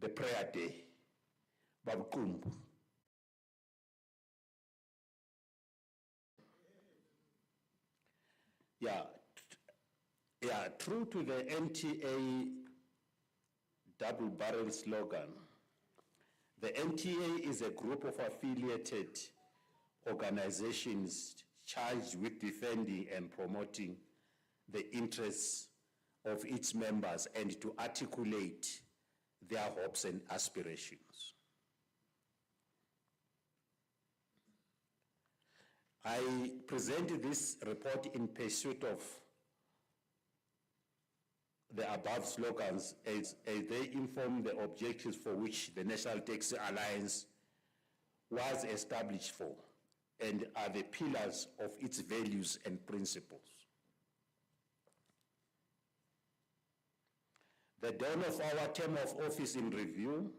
the prayer day, Babukumbu. Yeah, true to the NTA double barrel slogan, the NTA is a group of affiliated organizations charged with defending and promoting the interests of its members and to articulate their hopes and aspirations. I presented this report in pursuit of the above slogans as they inform the objectives for which the National Taxi Alliance was established for and are the pillars of its values and principles. The dawn of our term of office in review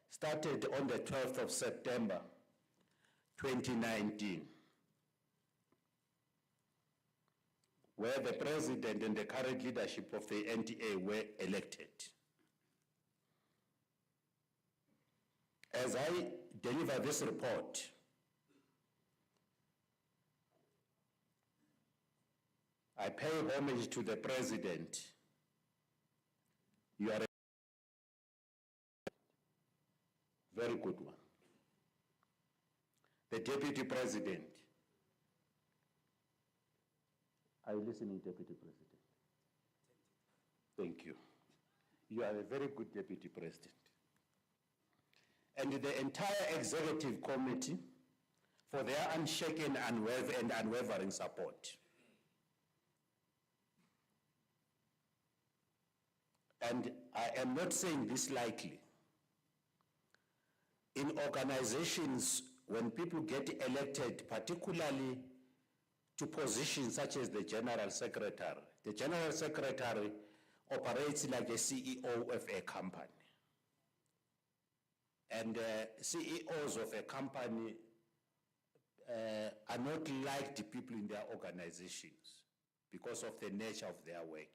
started on the 12th of September, 2019, where the president and the current leadership of the NTA were elected. As I deliver this report, I pay homage to the president. You are a very good one. The deputy president. Are you listening, Deputy President? Thank you. You are a very good Deputy President. And the entire executive committee for their unshaken and unwavering support. And I am not saying this lightly. In organizations, when people get elected, particularly to positions such as the General Secretary operates like a CEO of a company. And CEOs of a company are not like the people in their organizations because of the nature of their work.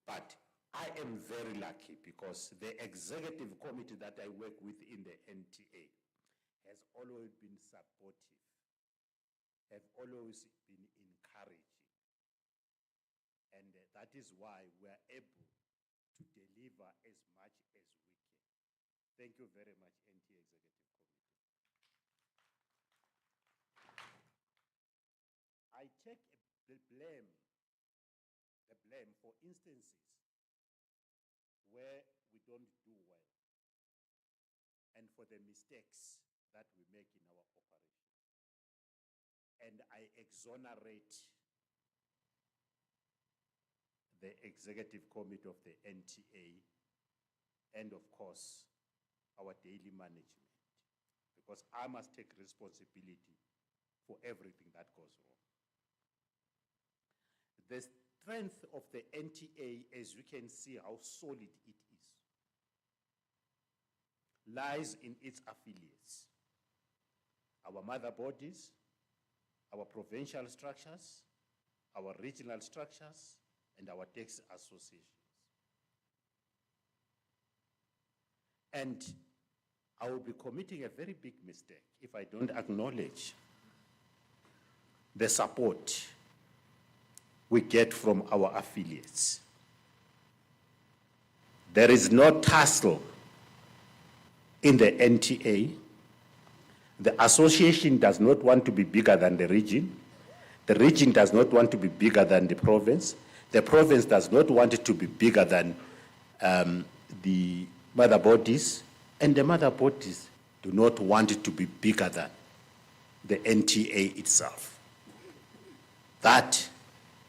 But I am very lucky because the executive committee that I work with in the NTA has always been supportive, have always been encouraging. And that is why we are able to deliver as much as we can. Thank you very much, NTA Executive Committee. I take the blame for instances where we don't do well and for the mistakes that we make in our operation. And I exonerate the executive committee of the NTA and of course our daily management, because I must take responsibility for everything that goes wrong. The strength of the NTA, as you can see how solid it is, lies in its affiliates, our mother bodies, our provincial structures, our regional structures, and our tax associations. And I will be committing a very big mistake if I don't acknowledge the support we get from our affiliates. There is no tussle in the NTA. The association does not want to be bigger than the region. The region does not want to be bigger than the province. The province does not want it to be bigger than the mother bodies, and the mother bodies do not want it to be bigger than the NTA itself. That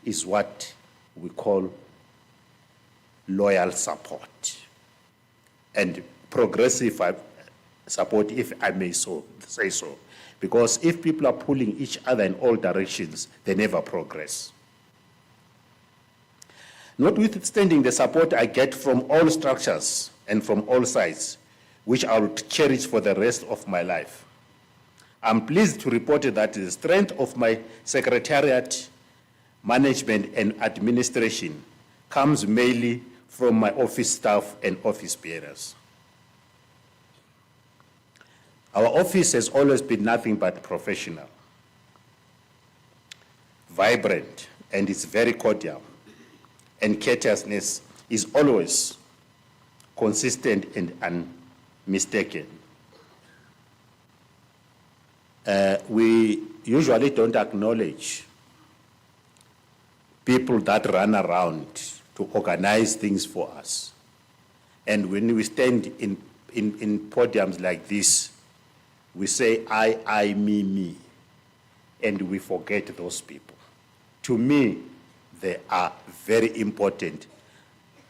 is what we call loyal support and progressive support, if I may say so. Because if people are pulling each other in all directions, they never progress. Notwithstanding the support I get from all structures and from all sides, which I will cherish for the rest of my life, I'm pleased to report that the strength of my secretariat, management, and administration comes mainly from my office staff and office bearers. Our office has always been nothing but professional, vibrant, and it's very cordial. And courteousness is always consistent and unmistaken. We usually don't acknowledge people that run around to organize things for us. And when we stand in podiums like this, we say, I, me, and we forget those people. To me, they are very important.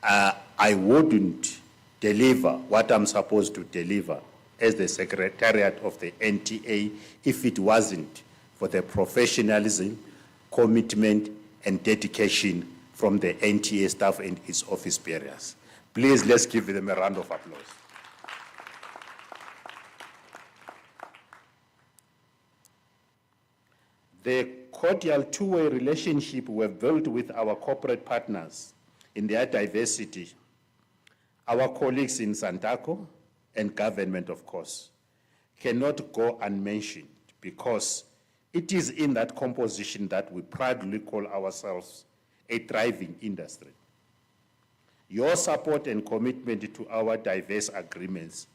I wouldn't deliver what I'm supposed to deliver as the Secretariat of the NTA if it wasn't for the professionalism, commitment, and dedication from the NTA staff and its office bearers. Please, let's give them a round of applause. The cordial two-way relationship we've built with our corporate partners in their diversity, our colleagues in Santaco and government, of course, cannot go unmentioned because it is in that composition that we proudly call ourselves a thriving industry. Your support and commitment to our diverse agreements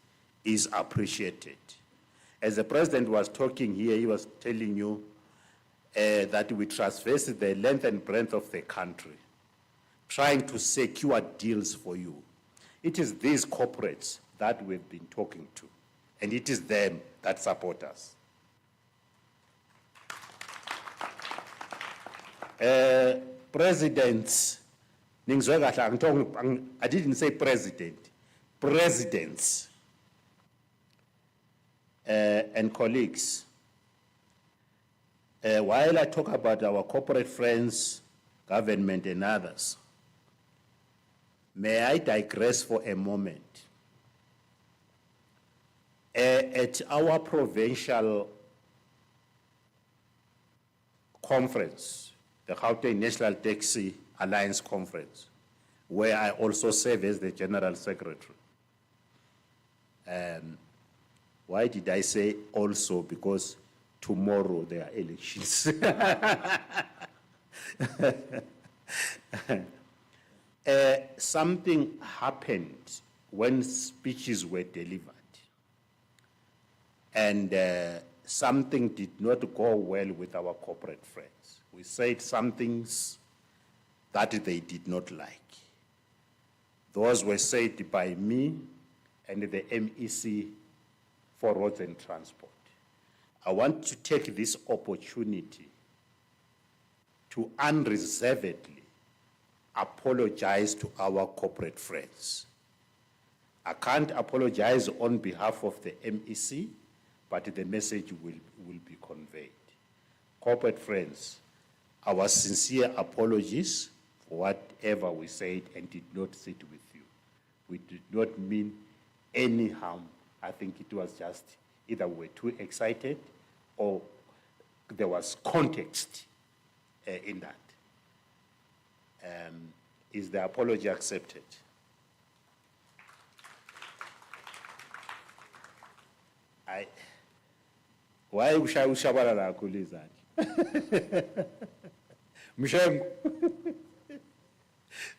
is appreciated. As the president was talking here, he was telling you that we traverse the length and breadth of the country, trying to secure deals for you. It is these corporates that we've been talking to, and it is them that support us. Presidents, I didn't say president, presidents and colleagues. While I talk about our corporate friends, government, and others, may I digress for a moment? At our provincial conference, the Gauteng National Taxi Alliance Conference, where I also serve as the General Secretary. Why did I say also? Because tomorrow there are elections. Something happened when speeches were delivered, and something did not go well with our corporate friends. We said some things that they did not like. Those were said by me and the MEC for Roads and Transport. I want to take this opportunity to unreservedly apologize to our corporate friends. I can't apologize on behalf of the MEC, but the message will be conveyed. Corporate friends, our sincere apologies for whatever we said and did not sit with you. We did not mean any harm. I think it was just either we were too excited or there was context in that. Is the apology accepted? Why ushabalala kulizani? Mshengu.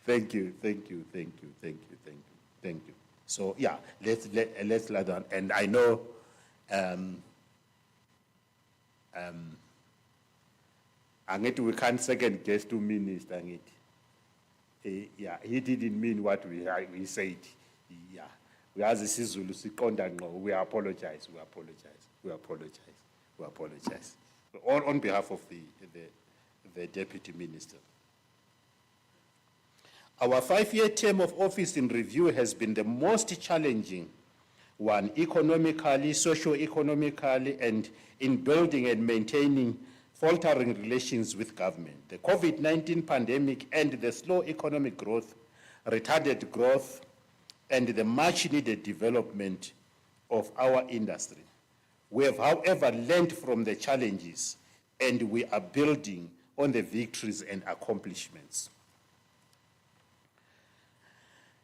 Thank you. So yeah, let's let on. And I know we can't second guess to minister. Yeah, he didn't mean what we said. Yeah, we as a Zulu, we apologize. On behalf of the Deputy Minister. Our 5-year term of office in review has been the most challenging one, economically, socio-economically, and in building and maintaining faltering relations with government. The COVID-19 pandemic and the slow economic growth, retarded growth, and the much-needed development of our industry. We have, however, learned from the challenges, and we are building on the victories and accomplishments.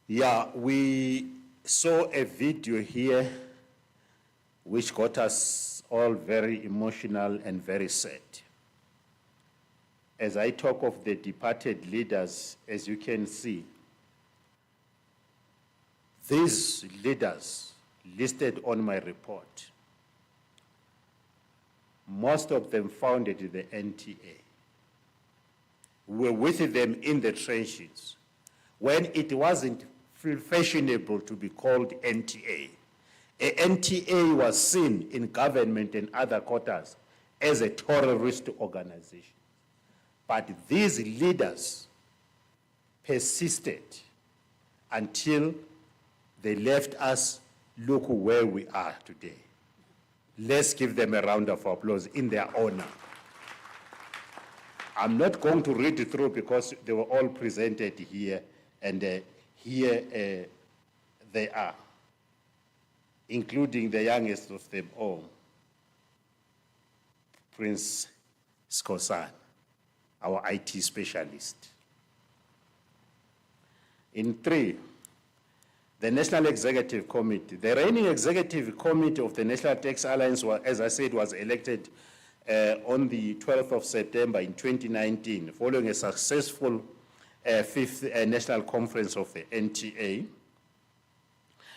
Yeah, we saw a video here which got us all very emotional and very sad. As I talk of the departed leaders, as you can see, these leaders listed on my report, most of them founded the NTA. We were with them in the trenches when it wasn't fashionable to be called NTA. A NTA was seen in government and other quarters as a terrorist organization. But these leaders persisted until they left us. Look where we are today. Let's give them a round of applause in their honor. I'm not going to read it through because they were all presented here, and here they are, including the youngest of them all, Prince Skosan, our IT specialist. In 3, the National Executive Committee. The reigning Executive Committee of the National Tax Alliance, as I said, was elected on the 12th of September in 2019, following a successful 5th National Conference of the NTA,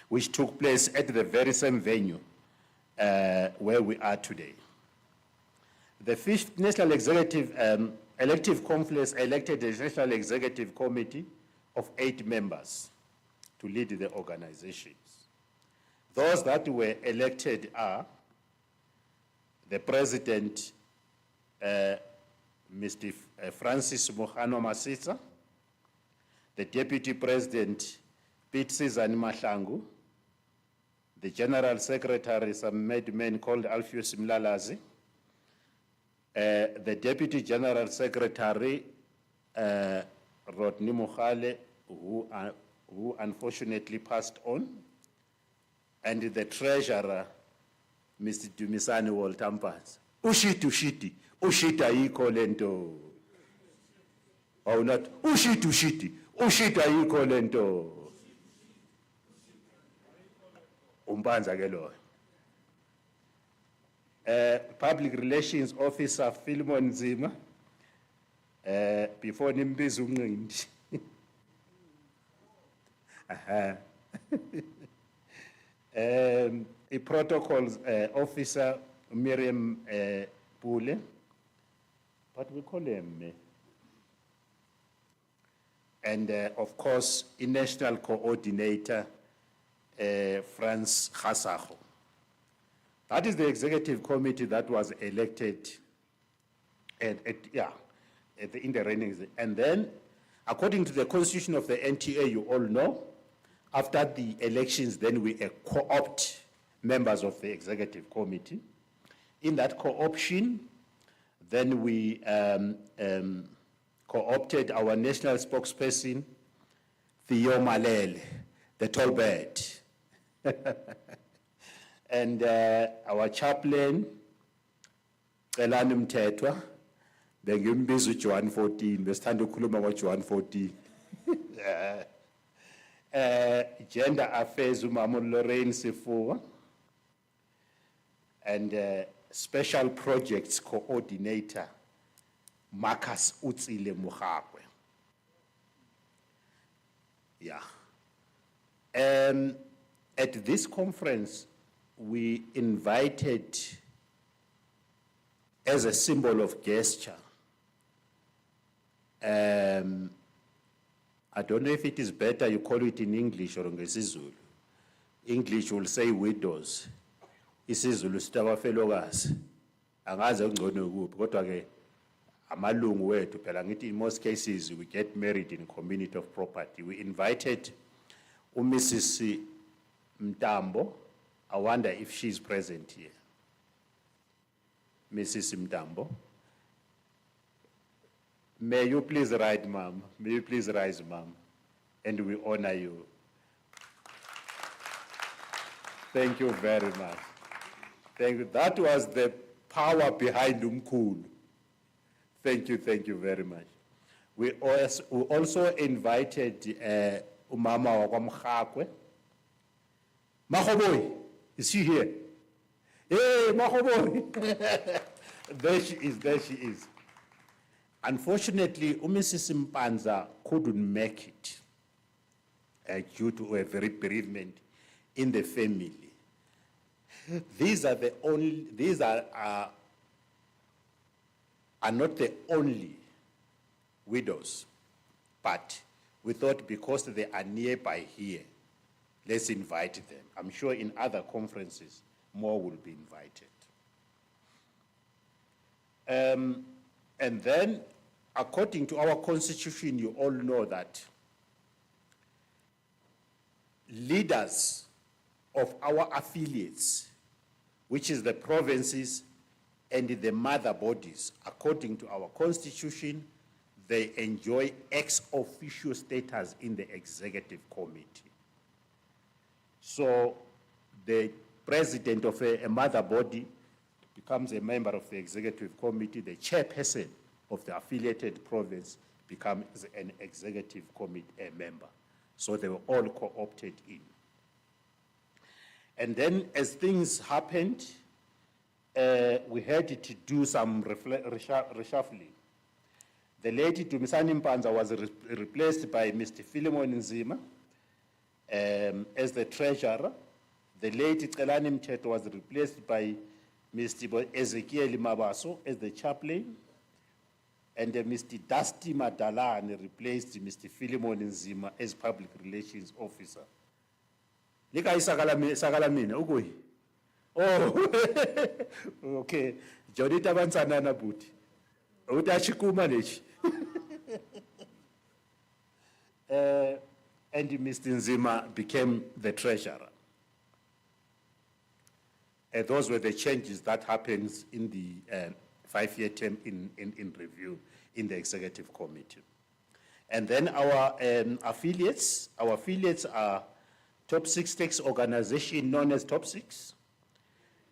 which took place at the very same venue where we are today. The 5th National Elective Conference elected a National Executive Committee of 8 members to lead the organizations. Those that were elected are the President, Mr. Francis Mohano Masisa, the Deputy President, Pete Sizani Mahlangu, the General Secretary, some madman called Alpheus Mlalazi, the Deputy General Secretary, Rodney Mukhale, who unfortunately passed on, and the Treasurer, Mr. Dumisani Waltampas. Ushiti, ushita yiko lento. Or not, ushiti, ushita yiko lento. Umbanza gelo. Public Relations Officer Philemon Zima, before nimbizu ngindi. A protocols officer, Miriam Pule, but we call him, and of course, a national coordinator, Franz Hasaho. That is the executive committee that was elected in the reigning. And then, according to the constitution of the NTA, you all know, after the elections, then we co-opt members of the executive committee. In that co-option, then we co-opted our national spokesperson, Theo Malele, the tall bird. And our chaplain, Elani Mtetwa, bengimbiza uJohn 14, besithanda ukukhuluma ngoJohn 14. Gender Affairs, Umama Lorraine Sifuwa, and Special Projects Coordinator, Marcus Utsile Muhakwe. Yeah. At this conference, we invited, as a symbol of gesture, I don't know if it is better you call it in English or in isiZulu. English will say widows. IsiZulu sitabafelokazi. Angazi ngcono kuphi kodwa ke amalungu wethu phela ngithi in most cases we get married in community of property. We invited Mrs. Mtambo. I wonder if she's present here. Mrs. Mtambo. May you please rise, ma'am. May you please rise, ma'am. And we honor you. Thank you very much. Thank you. That was the power behind Umkhulu. Thank you very much. We also invited Umama Wakwamkhakwe. Mahoboy, is he here? Hey, Mahobori! There she is, there she is. Unfortunately, Mrs. Mpanza couldn't make it due to a very bereavement in the family. These are not the only widows, but we thought because they are nearby here, let's invite them. I'm sure in other conferences, more will be invited. And then, according to our constitution, you all know that leaders of our affiliates, which is the provinces and the mother bodies, according to our constitution, they enjoy ex officio status in the executive committee. So the president of a mother body becomes a member of the executive committee, the chairperson of the affiliated province becomes an executive committee member. So they were all co-opted in. And then as things happened, we had to do some reshuffling. The late Dumisani Mpanza was replaced by Mr. Philemon Nzima as the treasurer. The late Tselani Mcheto was replaced by Mr. Ezekiel Mabaso as the chaplain. And Mr. Dusty Madalane replaced Mr. Philemon Nzima as public relations officer. Lika isakala mina ukuyi. Oh. Okay. Jonita bansana na buti. Utashikuma lechi. And Mr. Nzima became the treasurer. Those were the changes that happened in the 5-year term in review in the executive committee. And then our affiliates are Top 6 tax organization known as Top 6,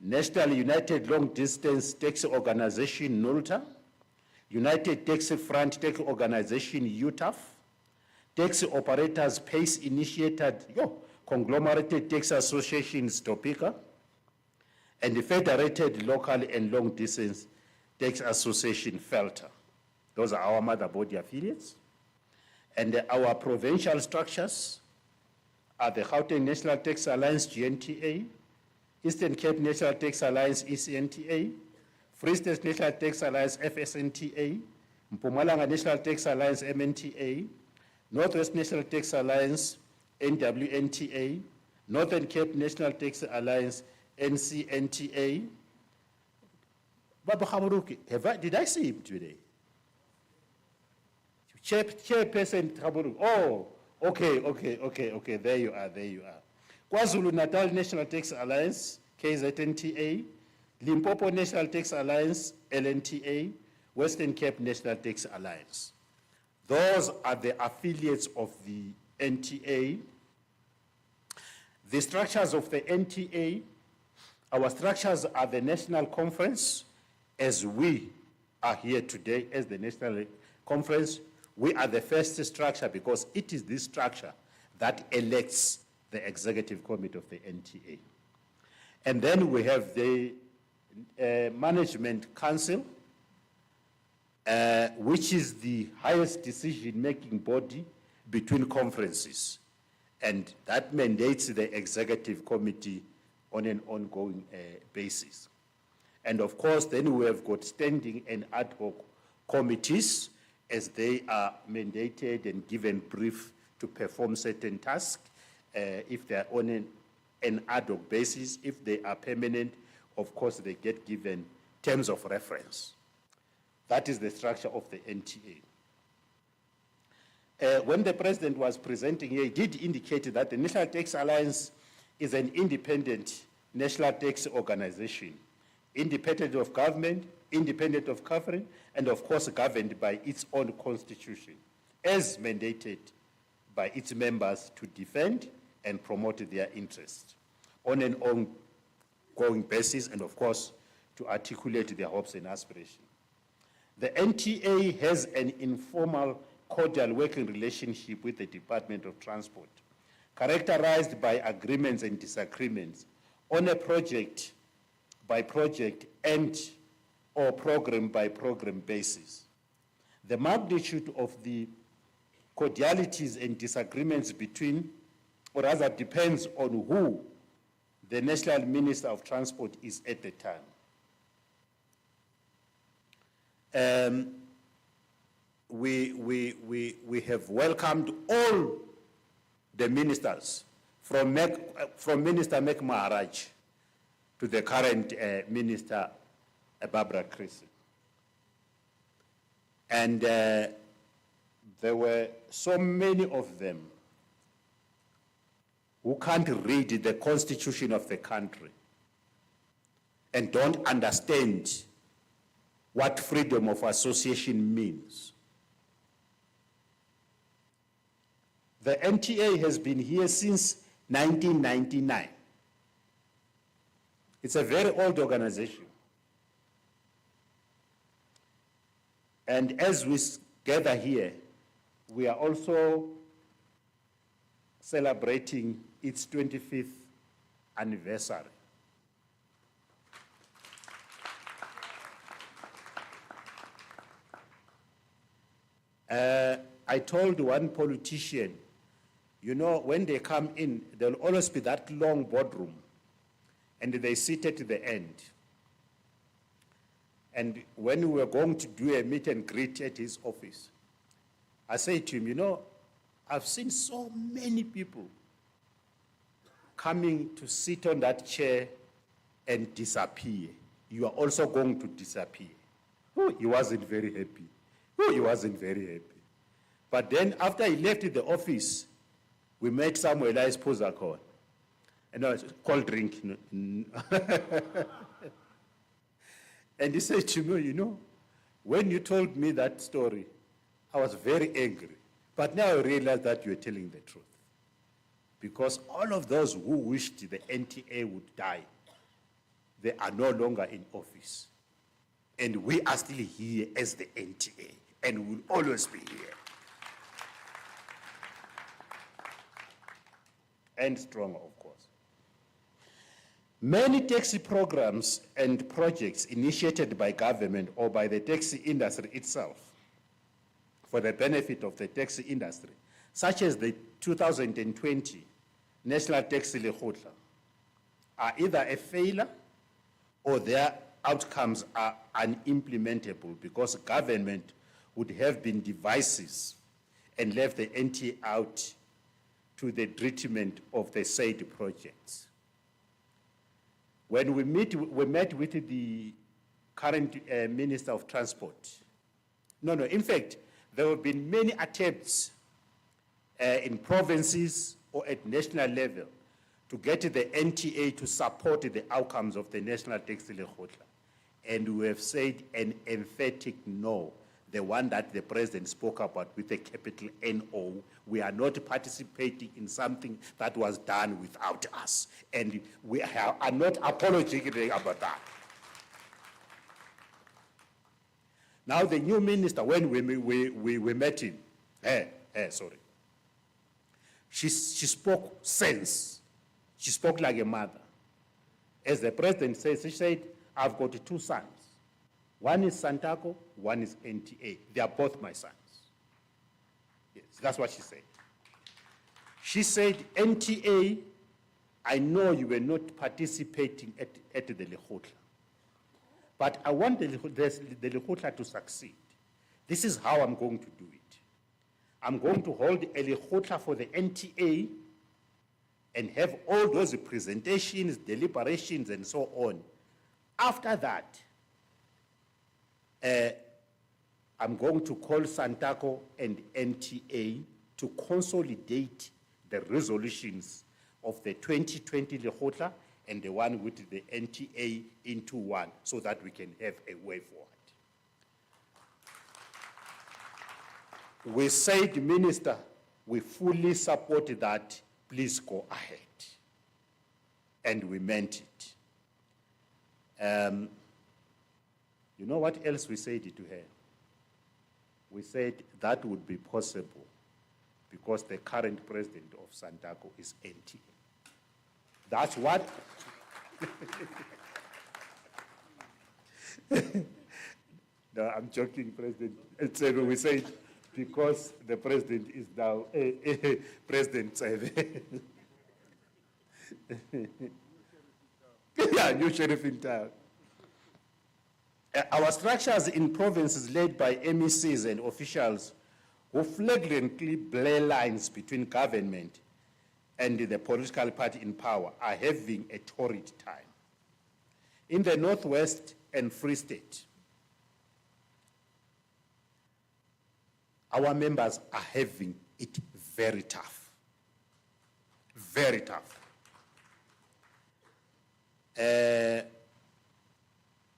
National United Long Distance Taxi Organization, NULTA, United Taxi Front Taxi Organization, UTAF, Taxi Operators PACE Initiated Conglomerated Taxi Associations, TOPICA, and the Federated Local and Long Distance Taxi Association, FELTA. Those are our mother body affiliates. And our provincial structures are the Gauteng National Taxi Alliance, GNTA, Eastern Cape National Taxi Alliance, ECNTA, Free State National Taxi Alliance, FSNTA, Mpumalanga National Taxi Alliance, MNTA, Northwest National Taxi Alliance, NWNTA, Northern Cape National Taxi Alliance, NCNTA. Baba Khamuruki, did I see him today? Chairperson Khamuruki. Oh, okay, there you are. KwaZulu-Natal National Taxi Alliance, KZNTA, Limpopo National Taxi Alliance, LNTA, Western Cape National Taxi Alliance. Those are the affiliates of the NTA. The structures of the NTA, our structures are the National Conference, as we are here today as the National Conference. We are the first structure because it is this structure that elects the Executive Committee of the NTA. And then we have the Management Council, which is the highest decision-making body between conferences. And that mandates the Executive Committee on an ongoing basis. And of course, then we have got standing and ad hoc committees as they are mandated and given brief to perform certain tasks. If they are on an ad hoc basis, if they are permanent, of course, they get given terms of reference. That is the structure of the NTA. When the president was presenting here, he did indicate that the National Taxi Alliance is an independent national taxi organization, independent of government, independent of government, and of course governed by its own constitution, as mandated by its members to defend and promote their interests on an ongoing basis, and of course to articulate their hopes and aspirations. The NTA has an informal, cordial working relationship with the Department of Transport, characterized by agreements and disagreements on a project by project and or program by program basis. The magnitude of the cordialities and disagreements between, or rather depends on who the National Minister of Transport is at the time. We have welcomed all the ministers from Minister Mek Maharaj to the current Minister Barbara Creasy. And there were so many of them who can't read the constitution of the country and don't understand what freedom of association means. The NTA has been here since 1999. It's a very old organization. And as we gather here, we are also celebrating its 25th anniversary. I told one politician, you know, when they come in, there'll always be that long boardroom, and they sit at the end. And when we were going to do a meet and greet at his office, I said to him, you know, I've seen so many people coming to sit on that chair and disappear. You are also going to disappear. Oh, he wasn't very happy. Oh, he wasn't very happy. But then after he left the office, we met Samuel Elias Pozakon. And I was cold drink. And he said to me, you know, when you told me that story, I was very angry. But now I realize that you're telling the truth. Because all of those who wished the NTA would die, they are no longer in office. And we are still here as the NTA, and will always be here. And stronger, of course. Many taxi programs and projects initiated by government or by the taxi industry itself for the benefit of the taxi industry, such as the 2020 National Taxi Lekgotla, are either a failure or their outcomes are unimplementable because government would have been divisive and left the NTA out to the detriment of the said projects. When we met with the current Minister of Transport. In fact, there have been many attempts in provinces or at national level to get the NTA to support the outcomes of the National Taxi Lekgotla. And we have said an emphatic no, the one that the President spoke about with a capital N-O. We are not participating in something that was done without us. And we are not apologetic about that. Now the new minister, when we met him, she spoke sense. She spoke like a mother. As the President says, she said, I've got two sons. One is Santaco, one is NTA. They are both my sons. Yes, that's what she said. She said, NTA, I know you were not participating at the Lekgotla, but I want the Lekgotla to succeed. This is how I'm going to do it. I'm going to hold a Lekgotla for the NTA and have all those presentations, deliberations, and so on. After that, I'm going to call Santaco and NTA to consolidate the resolutions of the 2020 Lekgotla and the one with the NTA into one so that we can have a way forward. We said, Minister, we fully support that. Please go ahead. And we meant it. You know what else we said to her? We said that would be possible because the current president of Santaco is NTA. That's what. No, I'm joking, President. We say it because the president is now President Tsebe. Yeah, new sheriff in town. Our structures in provinces led by MECs and officials who flagrantly blur lines between government and the political party in power are having a torrid time. In the Northwest and Free State, our members are having it very tough. Very tough.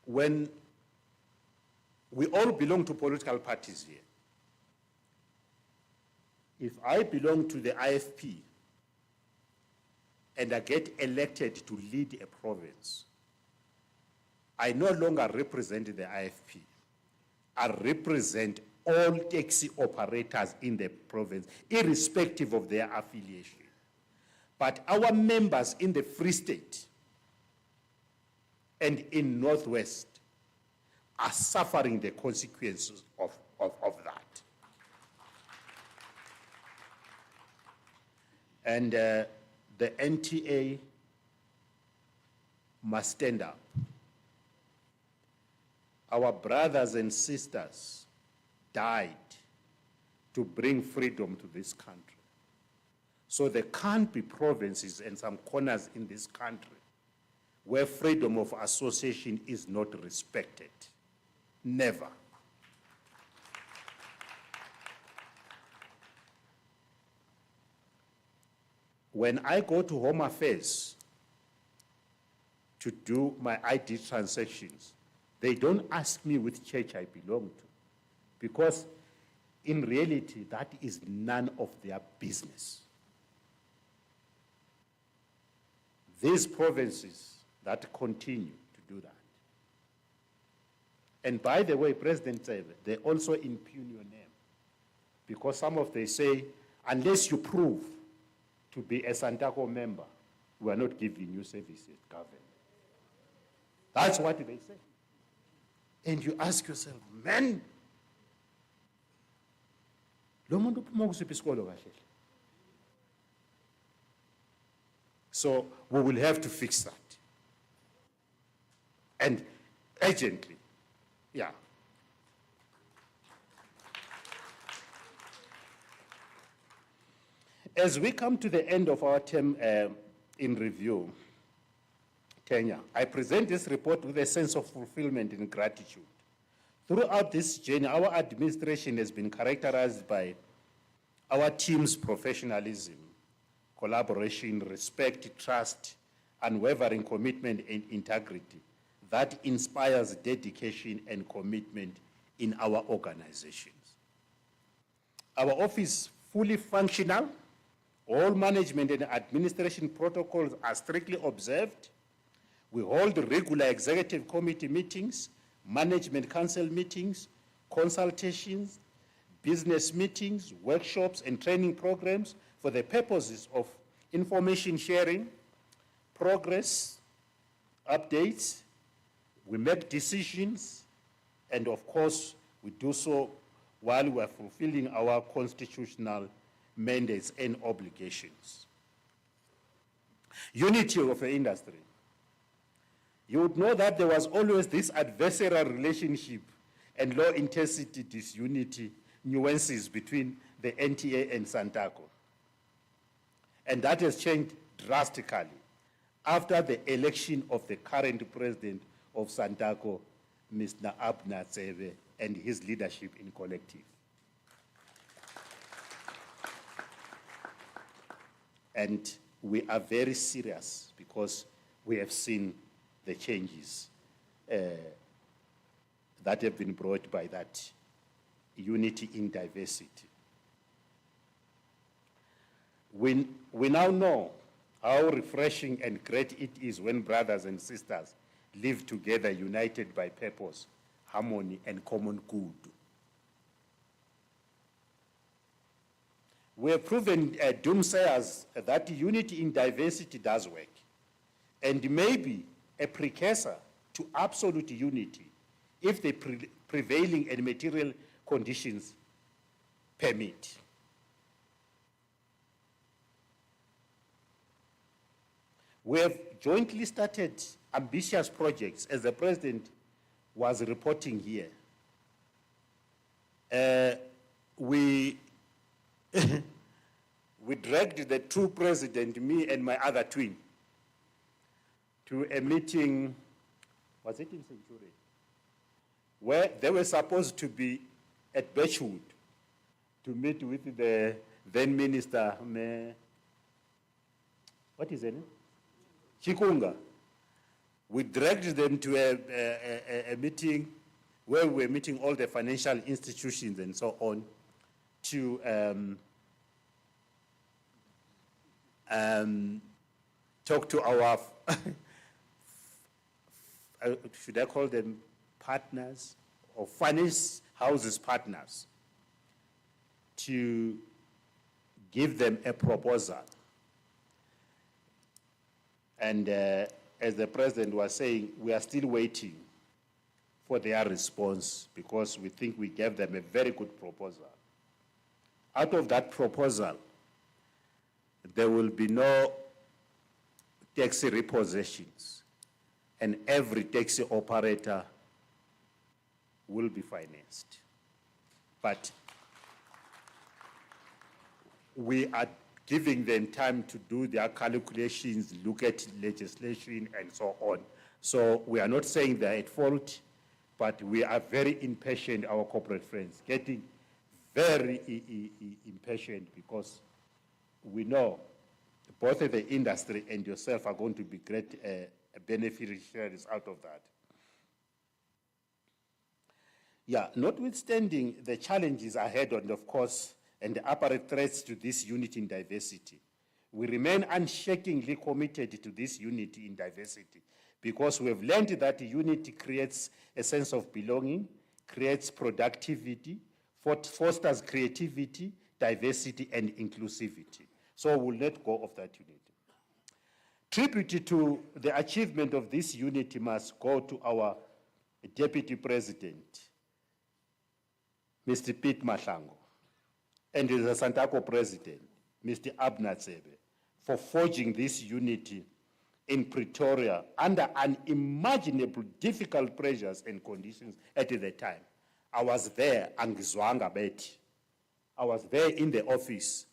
When we all belong to political parties here, if I belong to the IFP and I get elected to lead a province, I no longer represent the IFP. I represent all taxi operators in the province, irrespective of their affiliation. But our members in the Free State and in Northwest are suffering the consequences of that. And the NTA must stand up. Our brothers and sisters died to bring freedom to this country. So there can't be provinces and some corners in this country where freedom of association is not respected. Never. When I go to Home Affairs to do my ID transactions, they don't ask me which church I belong to, because in reality, that is none of their business. These provinces that continue to do that. And by the way, President Tsebe, they also impugn your name, because some of they say, unless you prove to be a Santaco member, we are not giving you services, government. That's what they say. And you ask yourself, man, so we will have to fix that. And urgently, yeah. As we come to the end of our term in review, tenure, I present this report with a sense of fulfillment and gratitude. Throughout this journey, our administration has been characterized by our team's professionalism, collaboration, respect, trust, unwavering commitment and integrity that inspires dedication and commitment in our organizations. Our office is fully functional. All management and administration protocols are strictly observed. We hold regular executive committee meetings, management council meetings, consultations, business meetings, workshops, and training programs for the purposes of information sharing, progress, updates. We make decisions, and of course, we do so while we are fulfilling our constitutional mandates and obligations. Unity of the industry. You would know that there was always this adversarial relationship and low-intensity disunity nuances between the NTA and Santaco. And that has changed drastically after the election of the current president of Santaco, Mr. Abner Tsebe, and his leadership in Collective. And we are very serious because we have seen the changes that have been brought by that unity in diversity. We now know how refreshing and great it is when brothers and sisters live together united by purpose, harmony, and common good. We have proven doomsayers that unity in diversity does work, and may be a precursor to absolute unity if the prevailing and material conditions permit. We have jointly started ambitious projects, as the President was reporting here. We dragged the two presidents, me and my other twin, to a meeting, was it in Centurion? Where they were supposed to be at Birchwood to meet with the then minister, what is her name? Chikunga. We dragged them to a meeting where we were meeting all the financial institutions and so on to talk to our, should I call them partners or finance houses partners, to give them a proposal. And as the President was saying, we are still waiting for their response because we think we gave them a very good proposal. Out of that proposal, there will be no taxi repossessions, and every taxi operator will be financed. But we are giving them time to do their calculations, look at legislation, and so on. So we are not saying they're at fault, but we are very impatient, our corporate friends, getting very impatient because we know both the industry and yourself are going to be great beneficiaries out of that. Yeah, notwithstanding the challenges ahead and of course, and the apparent threats to this unity in diversity, we remain unshakingly committed to this unity in diversity because we have learned that unity creates a sense of belonging, creates productivity, fosters creativity, diversity, and inclusivity. So we'll let go of that unity. Tribute to the achievement of this unity must go to our Deputy President, Mr. Pete Mahlangu, and the Santaco President, Mr. Abner Tsebe, for forging this unity in Pretoria under unimaginable difficult pressures and conditions at the time. I was there, angizwanga beti. I was there in the office,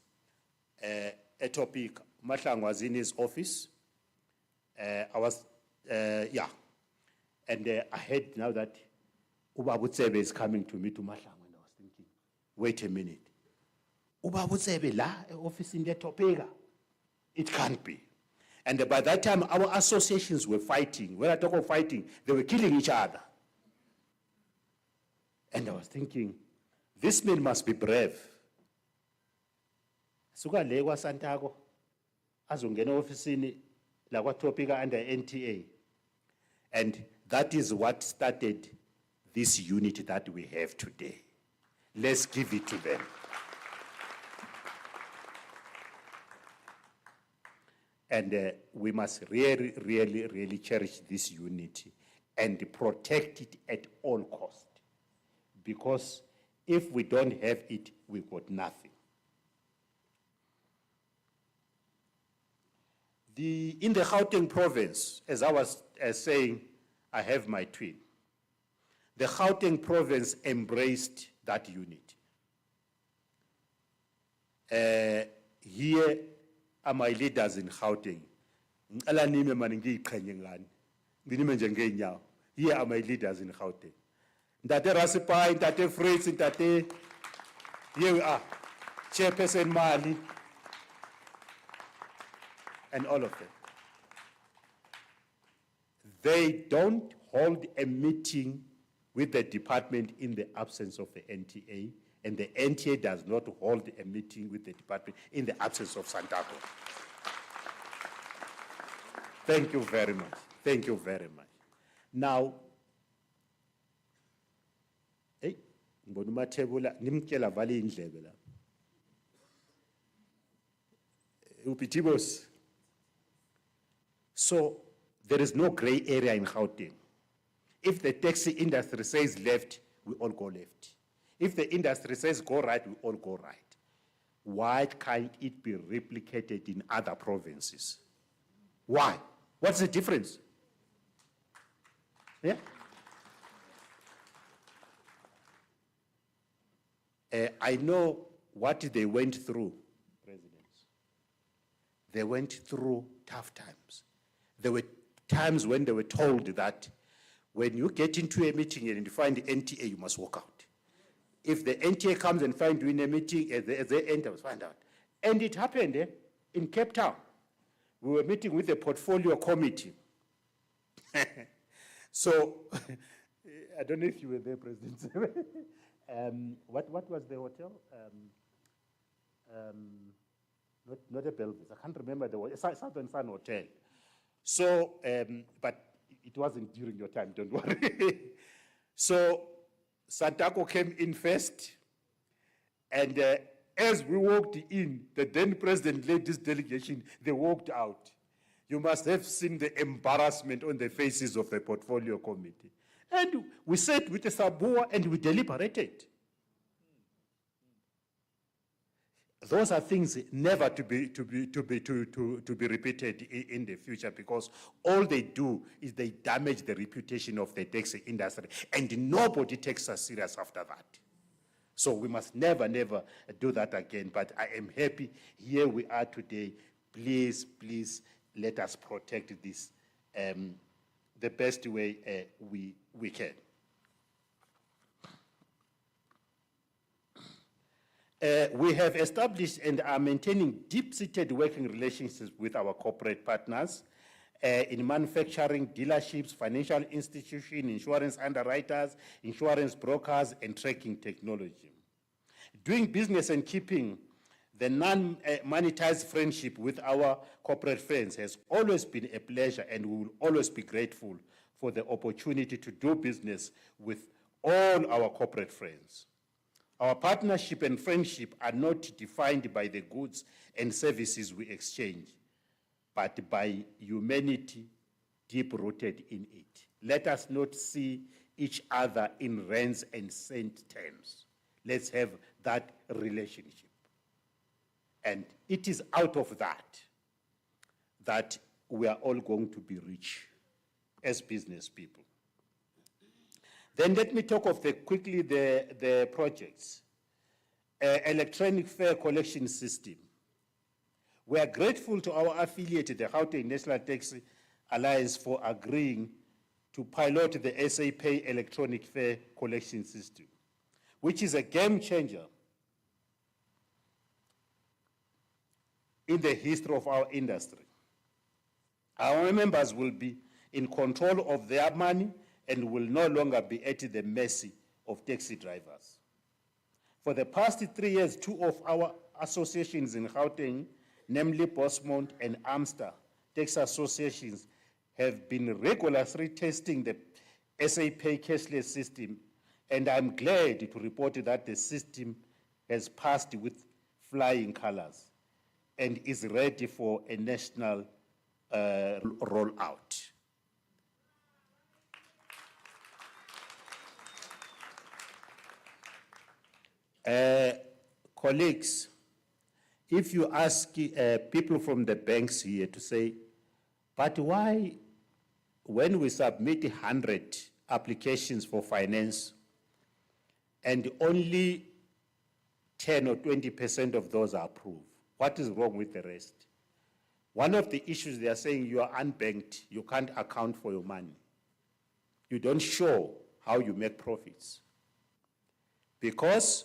at Topeka. Mahlangu was in his office. And I heard now that Ubabu Tsebe is coming to me to Mahlangu, and I was thinking, wait a minute. Ubabu Tsebe la office in the Topeka. It can't be. And by that time, our associations were fighting. When I talk of fighting, they were killing each other. And I was thinking, this man must be brave. Suka lewa Santago, azongena ofisini la kwa Topeka under NTA. And that is what started this unity that we have today. Let's give it to them. And we must really, really, really cherish this unity and protect it at all costs. Because if we don't have it, we got nothing. In the Gauteng province, as I was saying, I have my twin. The Gauteng province embraced that unity. Here are my leaders in Gauteng. Here are my leaders in Gauteng. Ntate Rasipai, Ntate Fritz, Ntate, here we are, Chairperson Mali, and all of them. They don't hold a meeting with the department in the absence of the NTA, and the NTA does not hold a meeting with the department in the absence of Santaco. Thank you very much. Thank you very much. Now, so there is no gray area in Gauteng. If the taxi industry says left, we all go left. If the industry says go right, we all go right. Why can't it be replicated in other provinces? Why? What's the difference? Yeah? I know what they went through, presidents. They went through tough times. There were times when they were told that when you get into a meeting and you find the NTA, you must walk out. If the NTA comes and finds you in a meeting, as they enter, find out. And it happened in Cape Town. We were meeting with the portfolio committee. So, I don't know if you were there, President. What was the hotel? Not a Belvis. I can't remember the Southern Sun Hotel. So, but it wasn't during your time, don't worry. So, Santako came in first, and as we walked in, the then president led this delegation, they walked out. You must have seen the embarrassment on the faces of the portfolio committee. And we sat with the Sabua and we deliberated. Those are things never to be repeated in the future, because all they do is they damage the reputation of the taxi industry, and nobody takes us serious after that. So we must never do that again. But I am happy here we are today. Please let us protect this the best way we can. We have established and are maintaining deep-seated working relationships with our corporate partners in manufacturing, dealerships, financial institutions, insurance underwriters, insurance brokers, and tracking technology. Doing business and keeping the non-monetized friendship with our corporate friends has always been a pleasure, and we will always be grateful for the opportunity to do business with all our corporate friends. Our partnership and friendship are not defined by the goods and services we exchange, but by humanity deep-rooted in it. Let us not see each other in rands and cent terms. Let's have that relationship. And it is out of that we are all going to be rich as business people. Then let me talk of quickly the projects. Electronic fare collection system. We are grateful to our affiliate, the Gauteng National Taxi Alliance, for agreeing to pilot the SA Pay electronic fare collection system, which is a game changer in the history of our industry. Our members will be in control of their money and will no longer be at the mercy of taxi drivers. For the past 3 years, 2 of our associations in Gauteng, namely Bosmont and Amster taxi associations, have been regularly testing the SA Pay cashless system, and I'm glad to report that the system has passed with flying colors and is ready for a national rollout. Colleagues, if you ask people from the banks here to say, but why, when we submit 100 applications for finance and only 10 or 20% of those are approved, what is wrong with the rest? One of the issues, they are saying you are unbanked, you can't account for your money. You don't show how you make profits. Because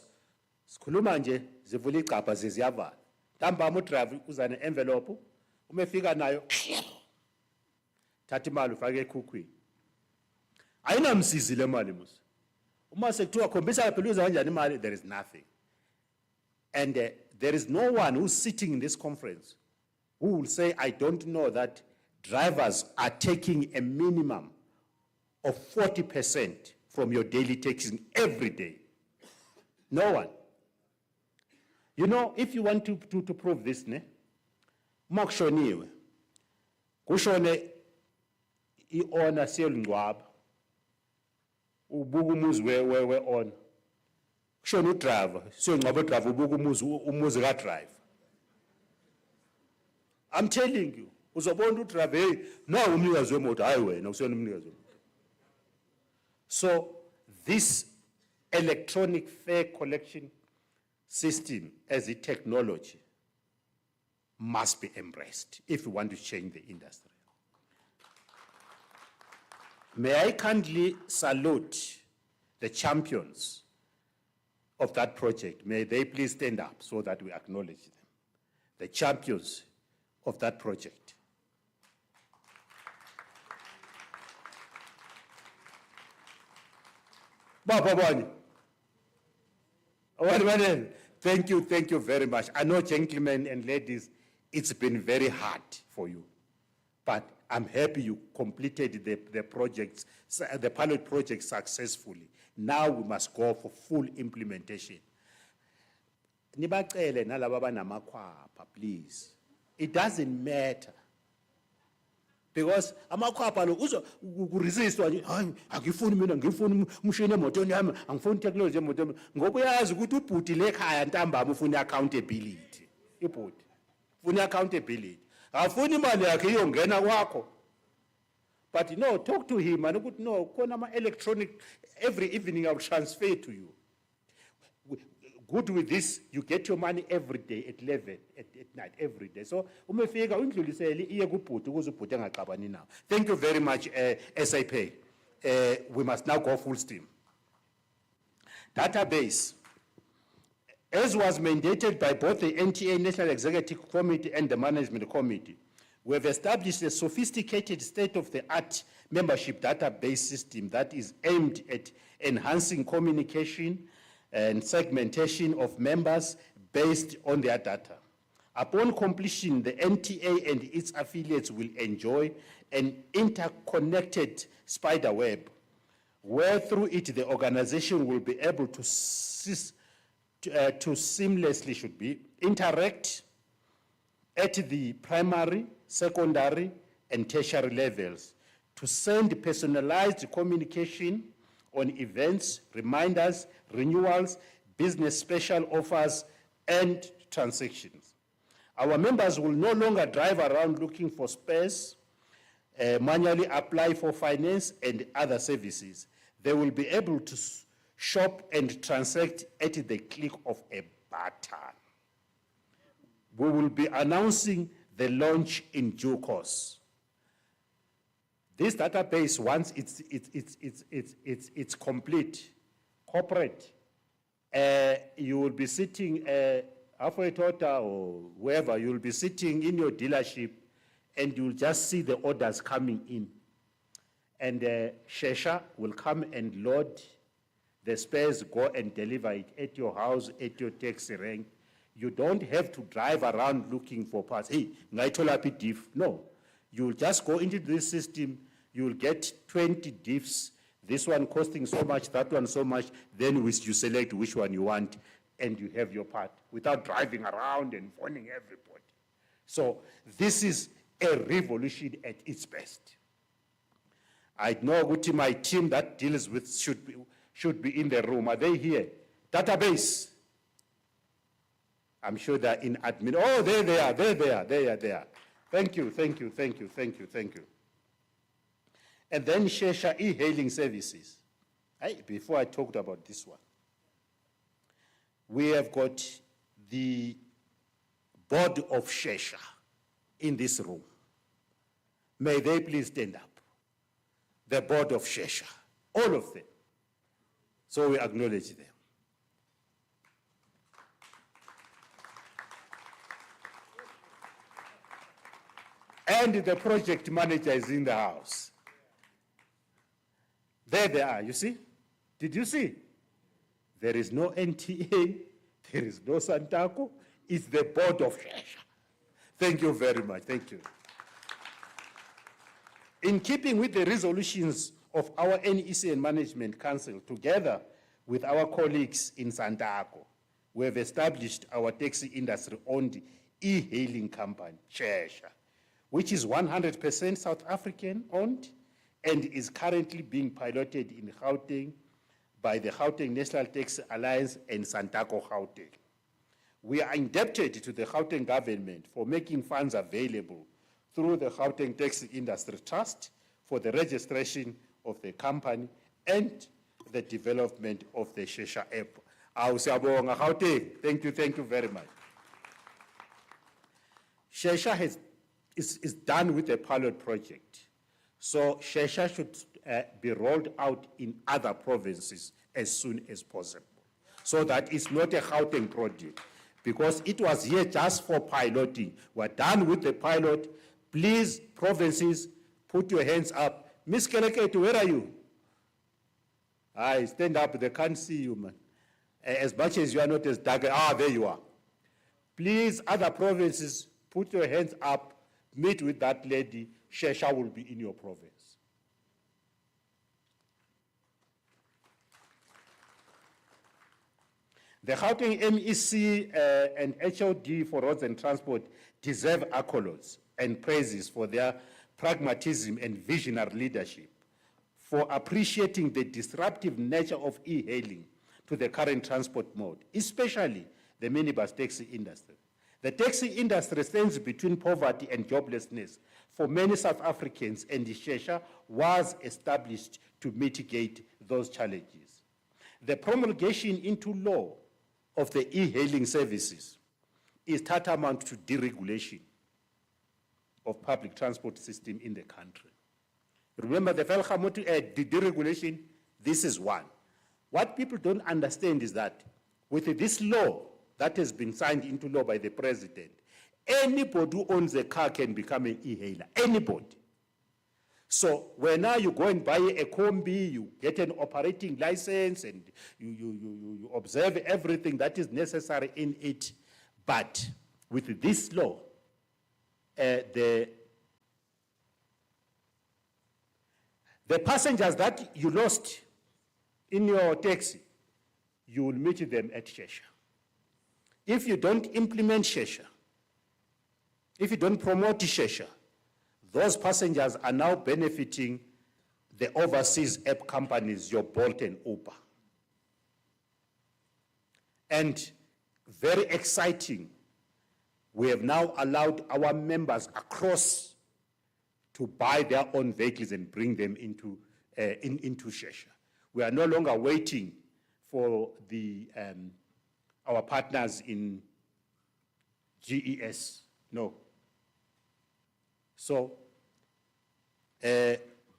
sikhuluma nje zivula igcabha ziyavala. Ntambama udrive uza ne-envelope, umefika nayo thatha imali ufake ekhukhwini. Ayinamsizi le mali musa. Uma sekuthiwa khombisa phela uza kanjani imali, there is nothing. And there is no one who's sitting in this conference who will say, I don't know that drivers are taking a minimum of 40% from your daily taxing every day. No one. You know, if you want to prove this, makushoniwe, kushone i-owner siyolingcwaba, ubuka umuzi we-on. Kushona udrayiva, siyongcwaba udrayiva ubuka umuzi kadrayiva. I'm telling you, uzobona udrayiva, hey, nawu umnikazi wemoto, hayi wena, usiyona umnikazi wemoto. So this electronic fare collection system as a technology must be embraced if we want to change the industry. May I kindly salute the champions of that project. May they please stand up so that we acknowledge them. The champions of that project. Baba Bani. Thank you very much. I know, gentlemen and ladies, it's been very hard for you, but I'm happy you completed the projects, the pilot project successfully. Now we must go for full implementation. Nibacele nalaba banamakhwapha, please. It doesn't matter. Because amakhwapha lo uzokuresistwa nje, hayi angifuni mina ngifuni umshini emotweni yami, angifuni technology emotweni. Ngoba uyazi ukuthi ubhuti lekhaya ntambama ufuna accountability. Ibhuti ufuna accountability. Afuni imali yakhe iyongena kwakho. But no, talk to him and ukuthi no, khona ama electronic, every evening I will transfer to you. Good with this, you get your money every day at 11 at night, every day. So, umefika undlulisele iye kubhuti ukuze ubhuti engaxabani nawo. Thank you very much, SAP. We must now go full steam. Database. As was mandated by both the NTA National Executive Committee and the Management Committee, we have established a sophisticated state-of-the-art membership database system that is aimed at enhancing communication and segmentation of members based on their data. Upon completion, the NTA and its affiliates will enjoy an interconnected spider web, where through it the organization will be able to seamlessly interact at the primary, secondary, and tertiary levels to send personalized communication on events, reminders, renewals, business special offers, and transactions. Our members will no longer drive around looking for space, manually apply for finance and other services. They will be able to shop and transact at the click of a button. We will be announcing the launch in due course. This database, once it's complete, corporate, you will be sitting, halfway total or wherever, you will be sitting in your dealership and you'll just see the orders coming in. And Shesha will come and load the spares, go and deliver it at your house, at your taxi rank. You don't have to drive around looking for parts. Hey, ngaithola diff. No, you'll just go into this system, you'll get 20 diffs, this one costing so much, that one so much, then you select which one you want, and you have your part without driving around and phoning everybody. So this is a revolution at its best. I know what my team that deals with should be in the room. Are they here? Database. I'm sure they're in admin. Oh, there they are. Thank you. And then Shesha e-hailing services. Before I talked about this one, we have got the board of Shesha in this room. May they please stand up. The board of Shesha, all of them. So we acknowledge them. And the project manager is in the house. There they are, you see? Did you see? There is no NTA, there is no Santaco, it's the board of Shesha. Thank you very much, thank you. In keeping with the resolutions of our NEC and Management Council, together with our colleagues in Santaco, we have established our taxi industry-owned e-hailing company, Shesha, which is 100% South African-owned and is currently being piloted in Gauteng, by the Gauteng National Taxi Alliance and Santaco Gauteng. We are indebted to the Gauteng government for making funds available through the Gauteng Taxi Industry Trust for the registration of the company and the development of the Shesha app. Siyabonga Gauteng. Thank you very much. Shesha is done with a pilot project. So Shesha should be rolled out in other provinces as soon as possible. So that it's not a Gauteng project. Because it was here just for piloting. We're done with the pilot. Please, provinces, put your hands up. Miss Kelekete, where are you? Stand up, they can't see you, man. As much as you are not as dark, there you are. Please, other provinces, put your hands up, meet with that lady. Shesha will be in your province. The Gauteng MEC and HOD for Roads and Transport deserve accolades and praises for their pragmatism and visionary leadership, for appreciating the disruptive nature of e-hailing to the current transport mode, especially the minibus taxi industry. The taxi industry stands between poverty and joblessness for many South Africans, and the Shesha was established to mitigate those challenges. The promulgation into law of the e-hailing services is tantamount to deregulation of public transport system in the country. Remember the deregulation, this is one. What people don't understand is that with this law that has been signed into law by the president, anybody who owns a car can become an e-hailer, anybody. So when now you go and buy a combi, you get an operating license and you observe everything that is necessary in it. But with this law, the passengers that you lost in your taxi, you will meet them at Shesha. If you don't implement Shesha, if you don't promote Shesha, those passengers are now benefiting the overseas app companies, your Bolt and Uber. And very exciting, we have now allowed our members across to buy their own vehicles and bring them into Shesha. We are no longer waiting for our partners in GES, no. So,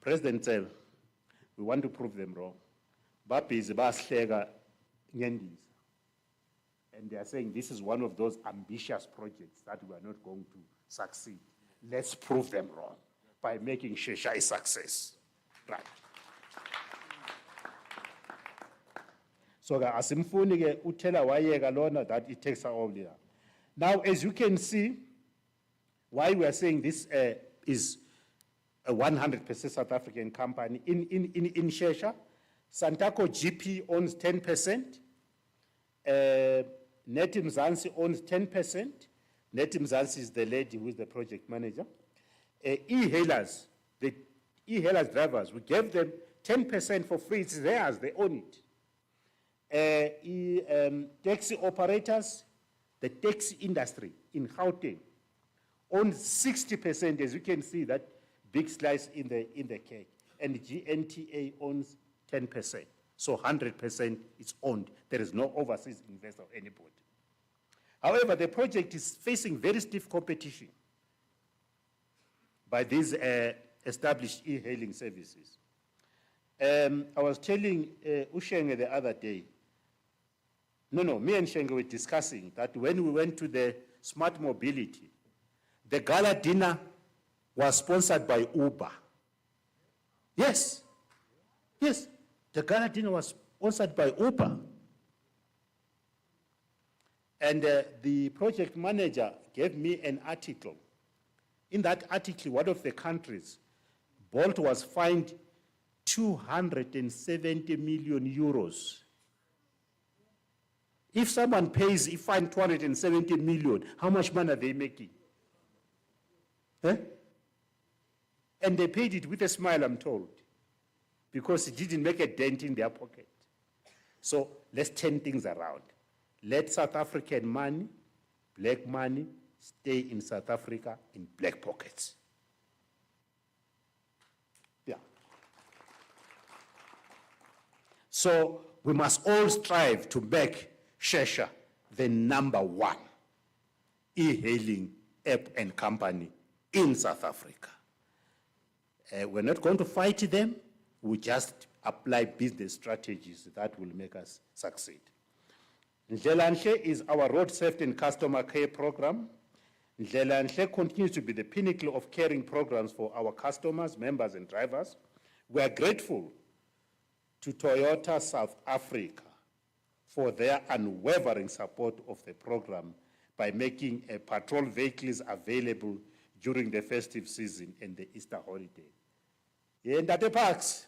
President said, we want to prove them wrong. And they are saying this is one of those ambitious projects that we are not going to succeed. Let's prove them wrong by making Shesha a success. Right. So asimfuni ke utela wayeka lona that it takes all there. Now, as you can see, why we are saying this is a 100% South African company. In Shesha, Santaco GP owns 10%, Neti Mzansi owns 10%. Neti Mzansi is the lady who is the project manager. E-hailers, the e-hailers drivers, we gave them 10% for free. It's theirs, they own it. Taxi operators, the taxi industry in Gauteng owns 60%, as you can see that big slice in the cake. And GNTA owns 10%. So 100% is owned. There is no overseas investor or anybody. However, the project is facing very stiff competition by these established e-hailing services. I was telling Ushenge the other day, me and Shenge were discussing that when we went to the smart mobility, the gala dinner was sponsored by Uber. Yes, the gala dinner was sponsored by Uber. And the project manager gave me an article. In that article, one of the countries, Bolt was fined 270 million euros. If someone pays a fine 270 million, how much money are they making? And they paid it with a smile, I'm told, because it didn't make a dent in their pocket. So let's turn things around. Let South African money, black money, stay in South Africa in black pockets. Yeah. So we must all strive to make Shesha the #1 e-hailing app and company in South Africa. We're not going to fight them. We just apply business strategies that will make us succeed. Ndlelanhle is our road safety and customer care program. Ndlelanhle continues to be the pinnacle of caring programs for our customers, members, and drivers. We are grateful to Toyota South Africa for their unwavering support of the program by making patrol vehicles available during the festive season and the Easter holiday. Yeah, Ndate Parks.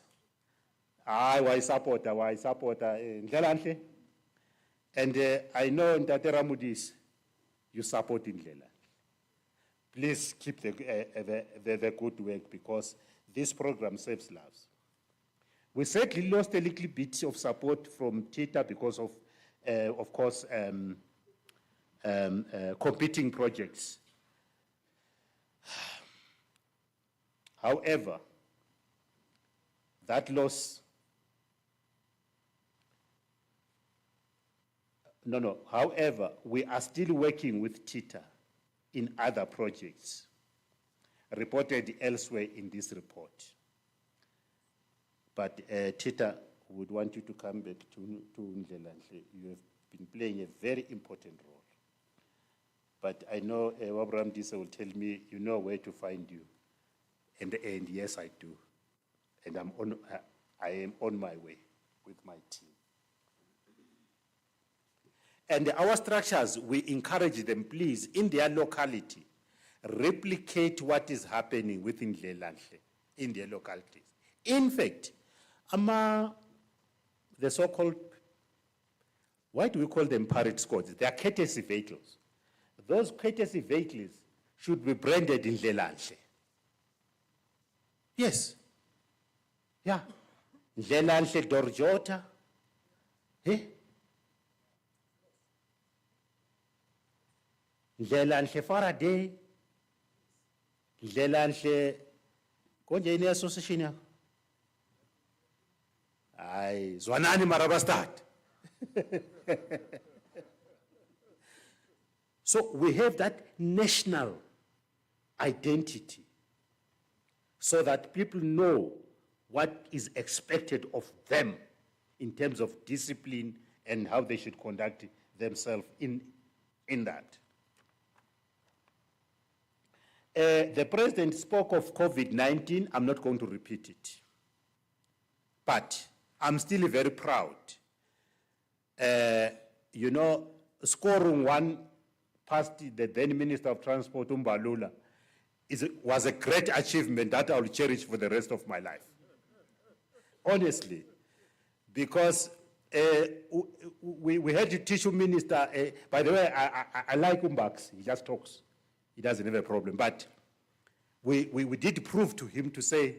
Why support Ndlelanhle. And I know Ndate Ramudis, you support Ndlelanhle. Please keep the good work because this program saves lives. We certainly lost a little bit of support from TITA because of course, competing projects. However, that loss, however, we are still working with TITA in other projects reported elsewhere in this report. But TITA would want you to come back to Ndlelanhle. You have been playing a very important role. But I know Abraham Disa will tell me, you know where to find you. And yes, I do. And I am on my way with my team. And our structures, we encourage them, please, in their locality, replicate what is happening within Ndlelanhle, in their localities. In fact, the so-called, why do we call them parade squads? They are courtesy vehicles. Those courtesy vehicles should be branded in Ndlelanhle. Yes. Yeah. Ndlelanhle Dorjota. Hey. Ndlelanhle Faraday. Ndlelanhle, konje ini association yakho? Ay, Zwanani Marabastad. So we have that national identity so that people know what is expected of them in terms of discipline and how they should conduct themselves in that. The president spoke of COVID-19. I'm not going to repeat it. But I'm still very proud. You know, scoring one past the then Minister of Transport, Umbalula, was a great achievement that I will cherish for the rest of my life. Honestly, because we had to teach a minister, by the way, I like Umbax, he just talks. He doesn't have a problem. But we did prove to him to say,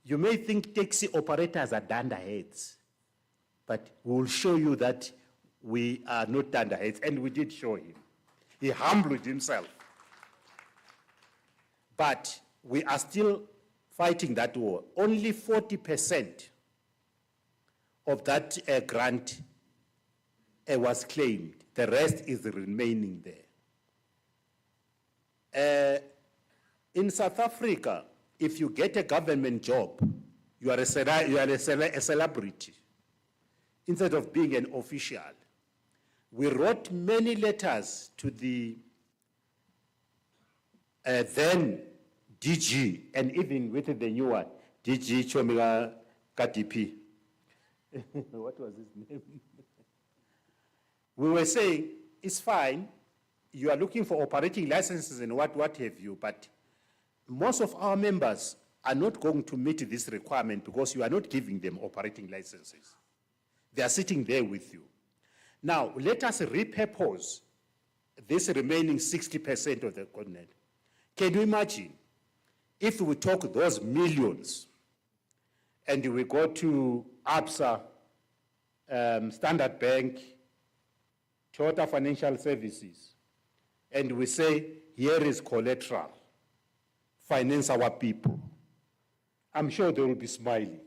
you may think taxi operators are dunderheads, but we will show you that we are not dunderheads, and we did show him. He humbled himself. But we are still fighting that war. Only 40% of that grant was claimed. The rest is remaining there. In South Africa, if you get a government job, you are a celebrity instead of being an official. We wrote many letters to the then DG, and even with the new one, DG Chomiga Katipi. What was his name? We were saying, it's fine, you are looking for operating licenses and what have you, but most of our members are not going to meet this requirement because you are not giving them operating licenses. They are sitting there with you. Now, let us repurpose this remaining 60% of the continent. Can you imagine if we took those millions and we go to ABSA Standard Bank, Toyota Financial Services, and we say, here is collateral, finance our people, I'm sure they will be smiling.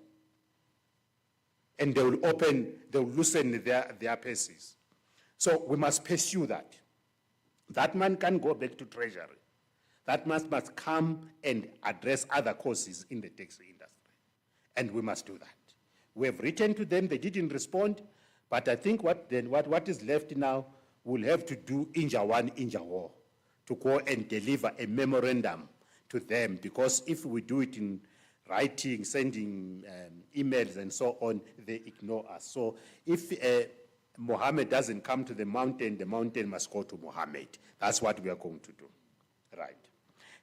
And they will loosen their paces. So we must pursue that. That man can go back to Treasury. That man must come and address other causes in the taxi industry. And we must do that. We have written to them, they didn't respond, but I think what is left now, we'll have to do Inja 1, Inja War, to go and deliver a memorandum to them, because if we do it in writing, sending emails and so on, they ignore us. So if Mohammed doesn't come to the mountain must go to Mohammed. That's what we are going to do, right?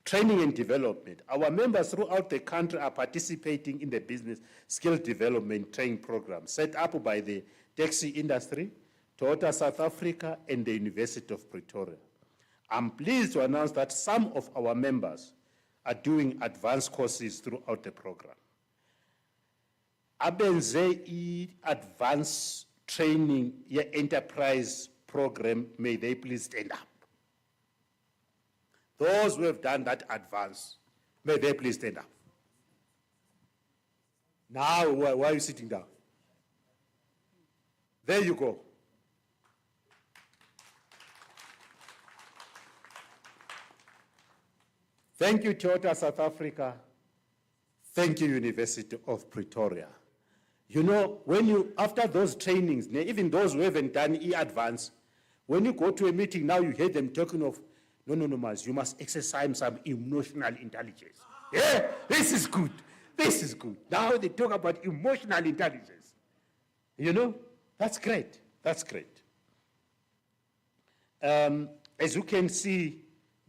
Training and development. Our members throughout the country are participating in the business skill development training program set up by the taxi industry, Toyota South Africa, and the University of Pretoria. I'm pleased to announce that some of our members are doing advanced courses throughout the program. Abenze advanced training enterprise program, may they please stand up. Those who have done that advance, may they please stand up. Now, why are you sitting down? There you go. Thank you, Toyota South Africa. Thank you, University of Pretoria. You know, after those trainings, even those who haven't done e-advance, when you go to a meeting now, you hear them talking of, no, Mas, you must exercise some emotional intelligence. Yeah, this is good. This is good. Now they talk about emotional intelligence. You know, that's great. That's great. As you can see,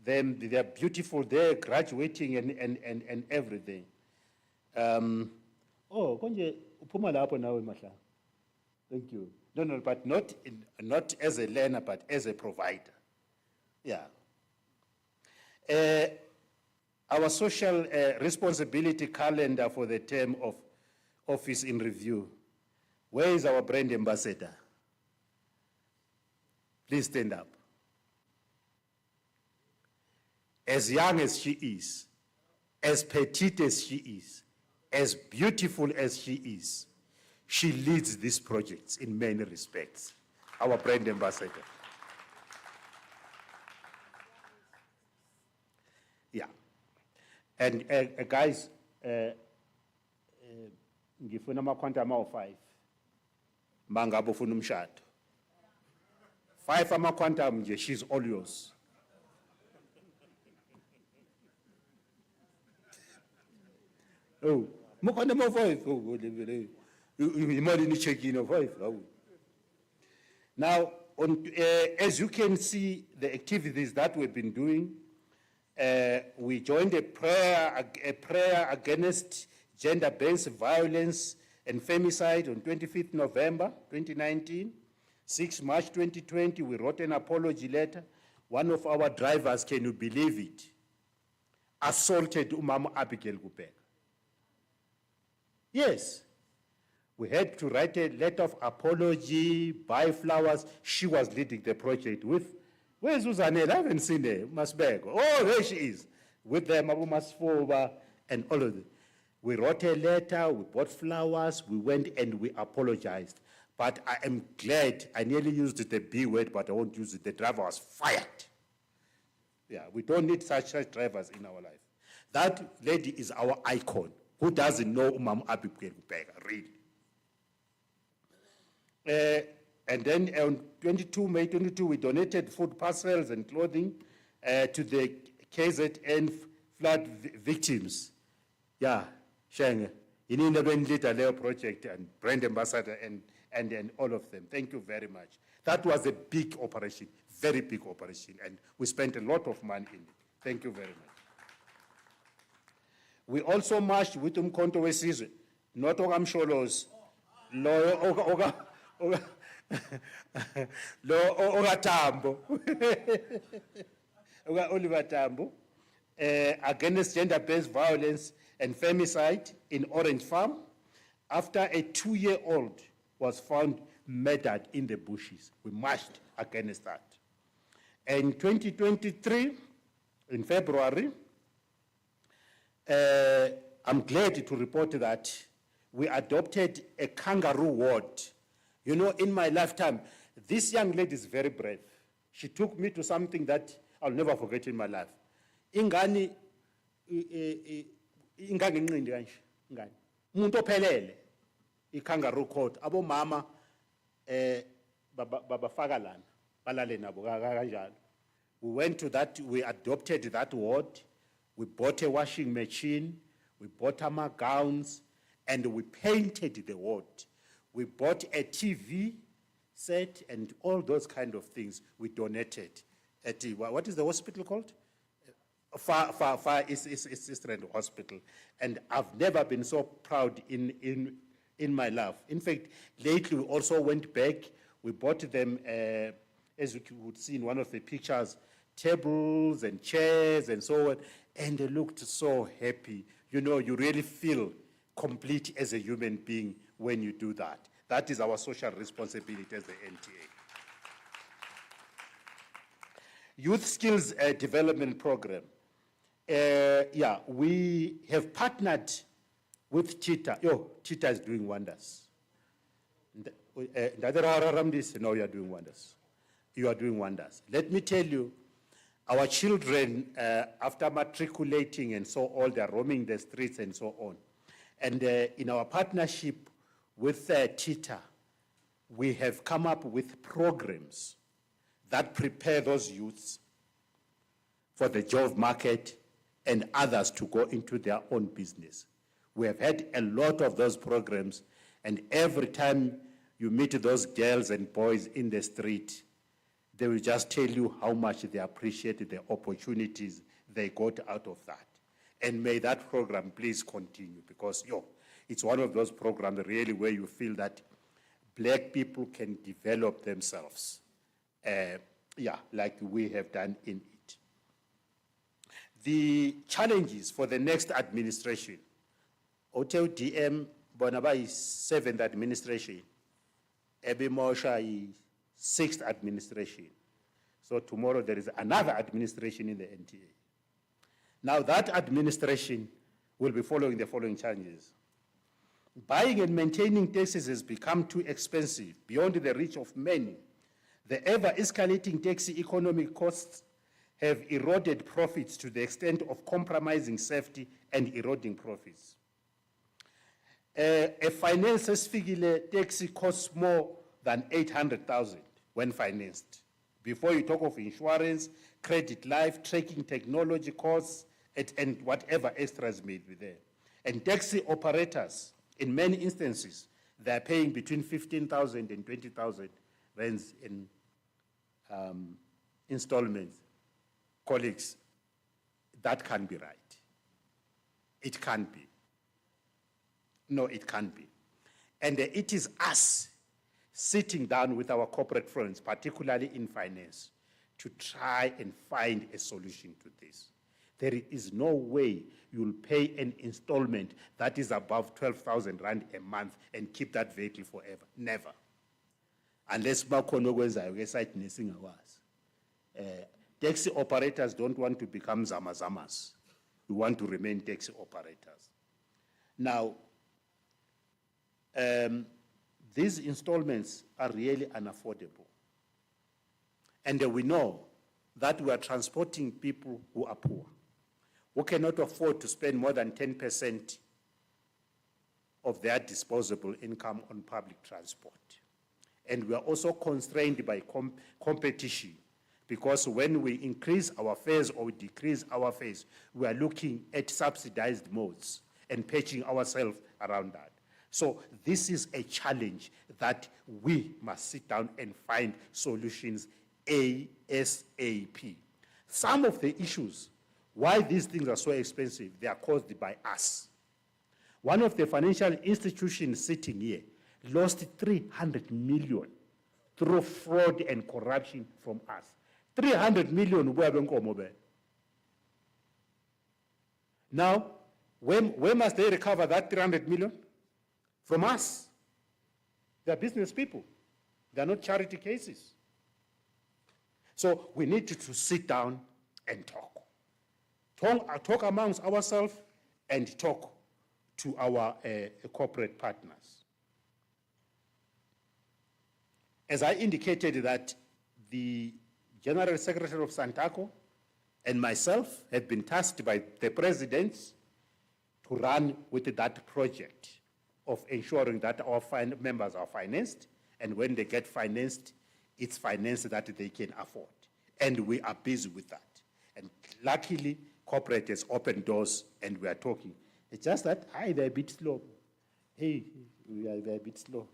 them, they're beautiful, they're graduating and everything. Oh, konje uphuma lapho nawe mahla. Thank you. No, but not as a learner, but as a provider. Yeah. Our social responsibility calendar for the term of office in review. Where is our brand ambassador? Please stand up. As young as she is, as petite as she is, as beautiful as she is, she leads these projects in many respects. Our brand ambassador. Yeah. And guys, ngifuna amakhwanta ama-5. Mangabe ufuna umshado. 5 amakhwanta nje, she's all yours. Oh, makhwanta ama-5. Oh, imali ni check-in of 5. Now, as you can see, the activities that we've been doing, we joined a prayer against gender-based violence and femicide on 25th November 2019. 6 March 2020, we wrote an apology letter. One of our drivers, can you believe it, assaulted Umama Abigail Gupek. Yes. We had to write a letter of apology, buy flowers. She was leading the project with, where's Uzanel? I haven't seen her, Masbeg. Oh, there she is, with them, Abu Masfoba, and all of them. We wrote a letter, we bought flowers, we went and we apologized. But I am glad, I nearly used the B word, but I won't use it. The driver was fired. Yeah, we don't need such drivers in our life. That lady is our icon. Who doesn't know Umam Abigail Gupeka, really? And then on 22 May 22, we donated food parcels and clothing to the KZN flood victims. Yeah, Sheng, you need a leader project and brand ambassador and all of them. Thank you very much. That was a big operation, very big operation, and we spent a lot of money in it. Thank you very much. We also marched with Umkhonto Wesizwe, not Ogamsholos, Oga Tambo, Oga Oliver Tambo, against gender-based violence and femicide in Orange Farm, after a 2-year-old was found murdered in the bushes. We marched against that. In 2023, in February, I'm glad to report that we adopted a kangaroo ward. You know, in my lifetime, this young lady is very brave. She took me to something that I'll never forget in my life. Ingani, inganginqindi kanje, ingani. Umuntu ophelele, i-kangaroo court, abo mama, babafaka lana, balale nabo kanjalo. We went to that, we adopted that ward, we bought a washing machine, we bought our gowns, and we painted the ward. We bought a TV set and all those kind of things we donated at what is the hospital called? Far Eastern Hospital. And I've never been so proud in my life. In fact, lately we also went back, we bought them, as you would see in one of the pictures, tables and chairs and so on, and they looked so happy. You know, you really feel complete as a human being when you do that. That is our social responsibility as the NTA. Youth Skills Development Program. We have partnered with Cheetah. Cheetah is doing wonders. No, you are doing wonders. You are doing wonders. Let me tell you, our children, after matriculating and so on, they are roaming the streets and so on. And in our partnership with Cheetah, we have come up with programs that prepare those youths for the job market and others to go into their own business. We have had a lot of those programs, and every time you meet those girls and boys in the street, they will just tell you how much they appreciate the opportunities they got out of that. And may that program please continue, because it's one of those programs really where you feel that black people can develop themselves, like we have done in it. The challenges for the next administration, Hotel DM, Bonabai is 7th administration, Ebimosha is 6th administration. So tomorrow there is another administration in the NTA. Now that administration will be following the following challenges. Buying and maintaining taxis has become too expensive, beyond the reach of many. The ever-escalating taxi economic costs have eroded profits to the extent of compromising safety and eroding profits. A finances figure taxi costs more than 800,000 when financed. Before you talk of insurance, credit life, tracking technology costs, and whatever extras may be there. And taxi operators, in many instances, they're paying between 15,000 and 20,000 rands in installments. Colleagues, that can't be right. It can't be. No, it can't be. And it is us sitting down with our corporate friends, particularly in finance, to try and find a solution to this. There is no way you'll pay an installment that is above 12,000 rand a month and keep that vehicle forever. Never. Unless taxi operators don't want to become zamazamas. We want to remain taxi operators. Now, these installments are really unaffordable. And we know that we are transporting people who are poor, who cannot afford to spend more than 10% of their disposable income on public transport. And we are also constrained by competition, because when we increase our fares or decrease our fares, we are looking at subsidized modes and patching ourselves around that. So this is a challenge that we must sit down and find solutions ASAP. Some of the issues, why these things are so expensive, they are caused by us. One of the financial institutions sitting here lost 300 million through fraud and corruption from us. 300 million. Now, where must they recover that 300 million? From us. They are business people. They're not charity cases. So we need to sit down and talk. Talk amongst ourselves and talk to our corporate partners. As I indicated that the General Secretary of Santaco and myself have been tasked by the presidents to run with that project of ensuring that our members are financed, and when they get financed, it's finance that they can afford. And we are busy with that. And luckily, corporate has opened doors and we are talking. It's just that, they're a bit slow. Hey, they're a bit slow.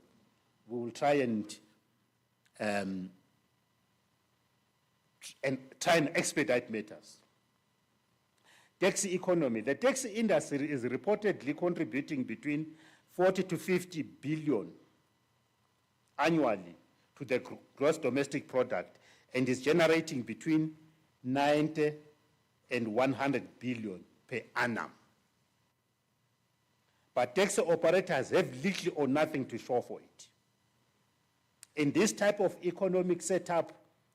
We will try and expedite matters. Taxi economy. The taxi industry is reportedly contributing between 40 to 50 billion annually to the gross domestic product and is generating between 90 and 100 billion per annum. But taxi operators have little or nothing to show for it. In this type of economic setup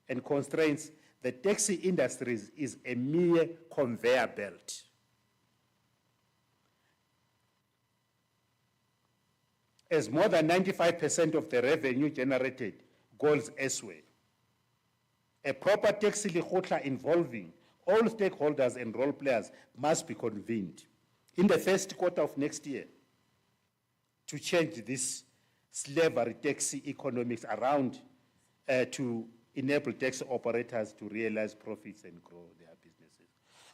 and constraints, the taxi industry is a mere conveyor belt. As more than 95% of the revenue generated goes elsewhere. A proper taxi lekgotla involving all stakeholders and role players must be convened in the first quarter of next year to change this slavery taxi economics around to enable taxi operators to realize profits and grow their businesses.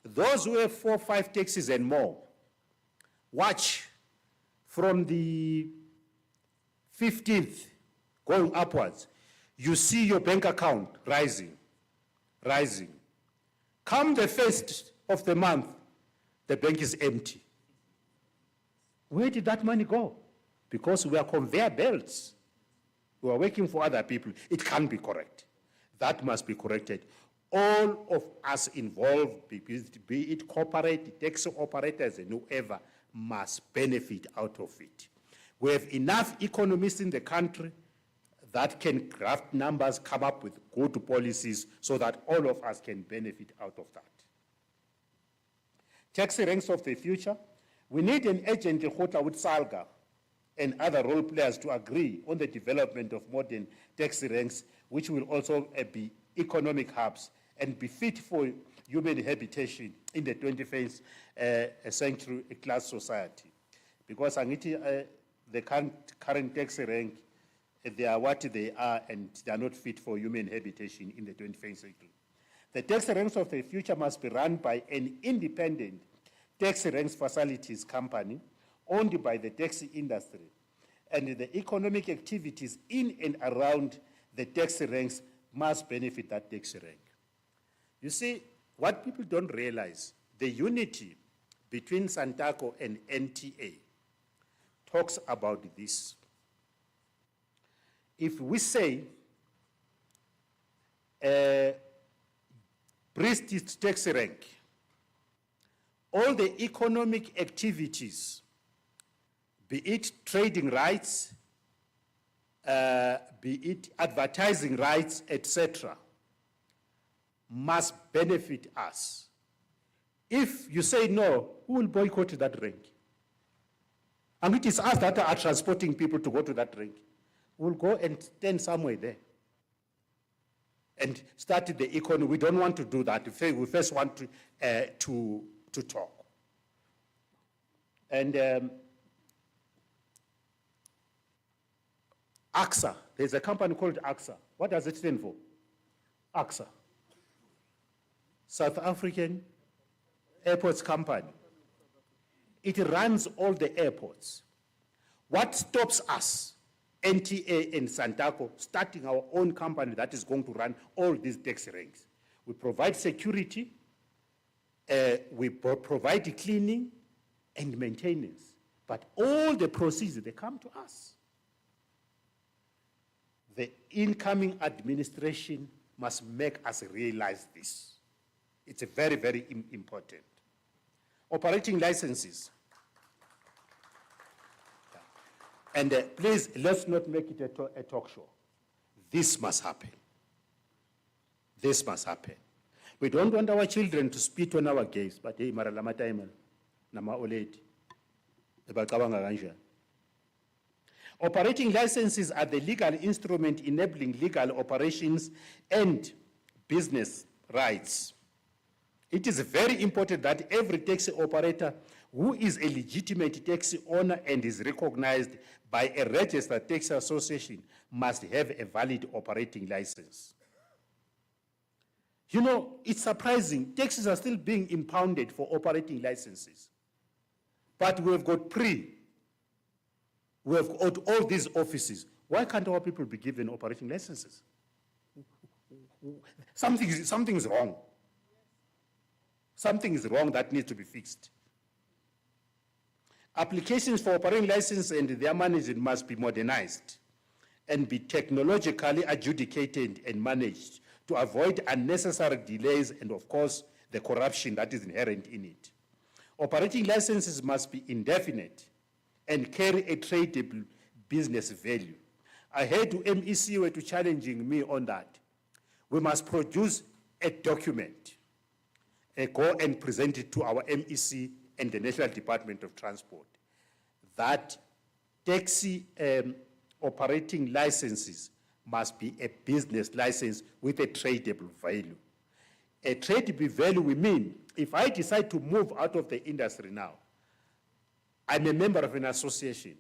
Those who have 4 or 5 taxis and more, watch from the 15th going upwards, you see your bank account rising. Come the 1st of the month, the bank is empty. Where did that money go? Because we are conveyor belts. We are working for other people. It can't be correct. That must be corrected. All of us involved, be it corporate, taxi operators, and whoever, must benefit out of it. We have enough economists in the country that can graft numbers, come up with good policies so that all of us can benefit out of that. Taxi ranks of the future. We need an agent lekgotla with SALGA and other role players to agree on the development of modern taxi ranks, which will also be economic hubs and be fit for human habitation in the 21st century class society. Because the current taxi rank, they are what they are and they are not fit for human habitation in the 21st century. The taxi ranks of the future must be run by an independent taxi ranks facilities company owned by the taxi industry, and the economic activities in and around the taxi ranks must benefit that taxi rank. You see, what people don't realize, the unity between Santaco and NTA talks about this. If we say British taxi rank, all the economic activities, be it trading rights, be it advertising rights, etc., must benefit us. If you say no, who will boycott that rank? And it is us that are transporting people to go to that rank. We'll go and stand somewhere there and start the economy. We don't want to do that. We first want to talk. And AXA, there's a company called AXA. What does it stand for? AXA. South African Airports Company. It runs all the airports. What stops us, NTA and Santaco, starting our own company that is going to run all these taxi ranks? We provide security, we provide cleaning and maintenance, but all the proceeds, they come to us. The incoming administration must make us realize this. It's very, very important. Operating licenses. And please, let's not make it a talk show. This must happen. This must happen. We don't want our children to spit on our gays, but hey, mara lama time nama oledi. Ebacabanga kanjani. Operating licenses are the legal instrument enabling legal operations and business rights. It is very important that every taxi operator who is a legitimate taxi owner and is recognized by a registered taxi association must have a valid operating license. You know, it's surprising. Taxis are still being impounded for operating licenses. But we've got we've got all these offices. Why can't our people be given operating licenses? Something's wrong. Something is wrong that needs to be fixed. Applications for operating license and their management must be modernized and be technologically adjudicated and managed to avoid unnecessary delays and, of course, the corruption that is inherent in it. Operating licenses must be indefinite and carry a tradable business value. I heard MEC were challenging me on that. We must produce a document, go and present it to our MEC and the National Department of Transport, that taxi operating licenses must be a business license with a tradable value. A tradable value, we mean, if I decide to move out of the industry now, I'm a member of an association,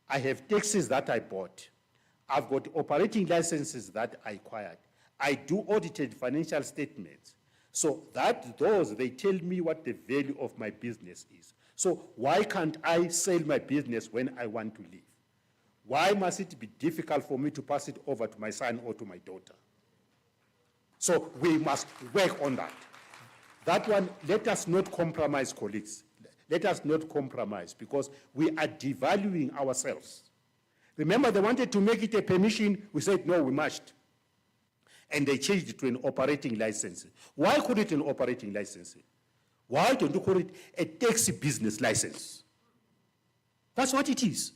I have taxis that I bought, I've got operating licenses that I acquired, I do audited financial statements, so that they tell me what the value of my business is. So why can't I sell my business when I want to leave? Why must it be difficult for me to pass it over to my son or to my daughter? So we must work on that. That one, let us not compromise, colleagues. Let us not compromise, because we are devaluing ourselves. Remember, they wanted to make it a permission. We said, no, we must. And they changed it to an operating license. Why call it an operating license? Why don't you call it a taxi business license? That's what it is.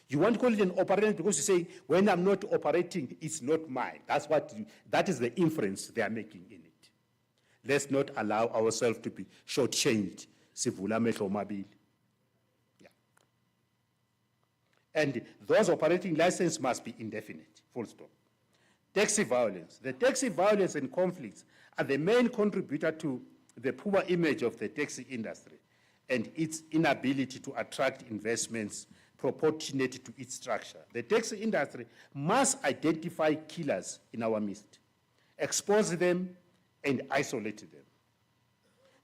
You want to call it an operating because you say, when I'm not operating, it's not mine. That is the inference they are making in it. Let's not allow ourselves to be shortchanged. Yeah. And those operating licenses must be indefinite, full stop. Taxi violence. The taxi violence and conflicts are the main contributor to the poor image of the taxi industry and its inability to attract investments proportionate to its structure. The taxi industry must identify killers in our midst, expose them, and isolate them.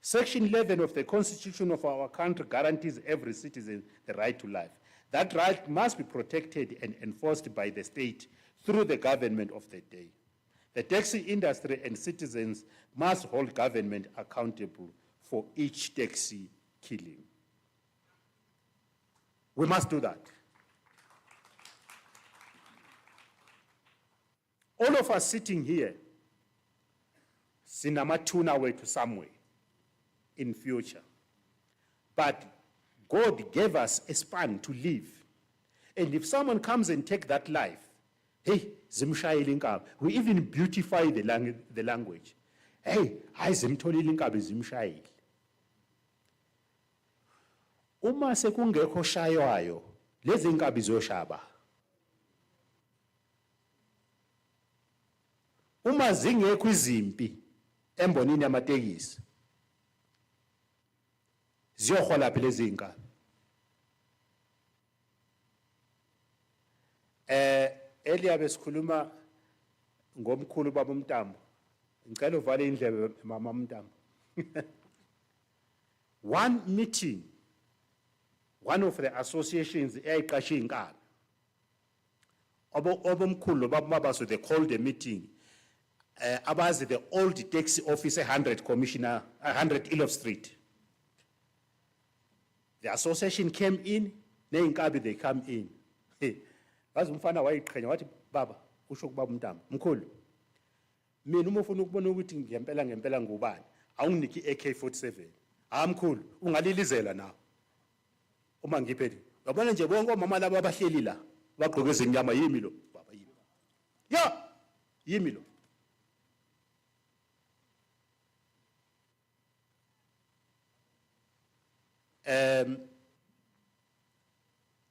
Section 11 of the Constitution of our country guarantees every citizen the right to life. That right must be protected and enforced by the state through the government of the day. The taxi industry and citizens must hold government accountable for each taxi killing. We must do that. All of us sitting here, sinamatuna way to somewhere in future. But God gave us a span to live. And if someone comes and take that life, hey, zimshayile inkabi. We even beautify the language. Hey, hayi zimtholile inkabi zimshayile. Uma sekungekho shaywayo, lezi inkabi zoshaba. Uma zingekho izimpi embonini yamatekisi, ziyohola phela lezi inkabi. Earlier besikhuluma ngomkhulu baba uMtambo. Ngicela uvale indlebe mama uMtambo. One meeting, one of the associations eyayiqashe inkabi. Obomkhulu baba so they called the meeting. Abazi the old taxi office 100 commissioner 100 Elective Street. The association came in, neinkabi they come in. Bazi umfana wayiqhenya wathi baba kusho kubaba uMtambo mkhulu mina uma ufuna ukubona ukuthi ngempela ngubani awunginiki AK47 mkhulu ungalilizela nawe uma ngiphethe yabona nje bonke omama laba abahleli la bagqoke izinyama yimi lo baba yimi Yeah, yimi lo.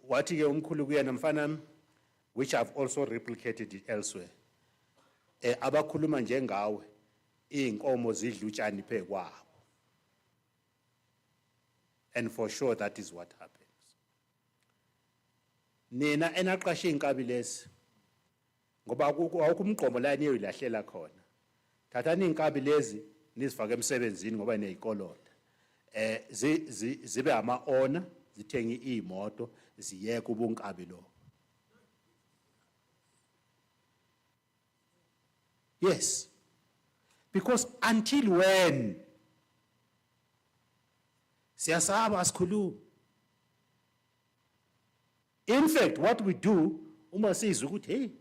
Wathi ke umkhulu kuyena mfana, which I've also replicated it elsewhere. Abakhuluma njengawe, inkomo zidla utshani phekwabo. And for sure that is what happens. Nina enaqashe inkabi lezi ngoba awukho umgqomo la niyolahlela khona. Thathani inkabi lezi nizifake emsebenzini ngoba nezikolota. Zibe ama-owner, zithenge imoto, ziyeke ubunkabi lo. Yes. Because until when? Siyasaba asikhulumi. In fact, what we do, uma sizwa ukuthi hey,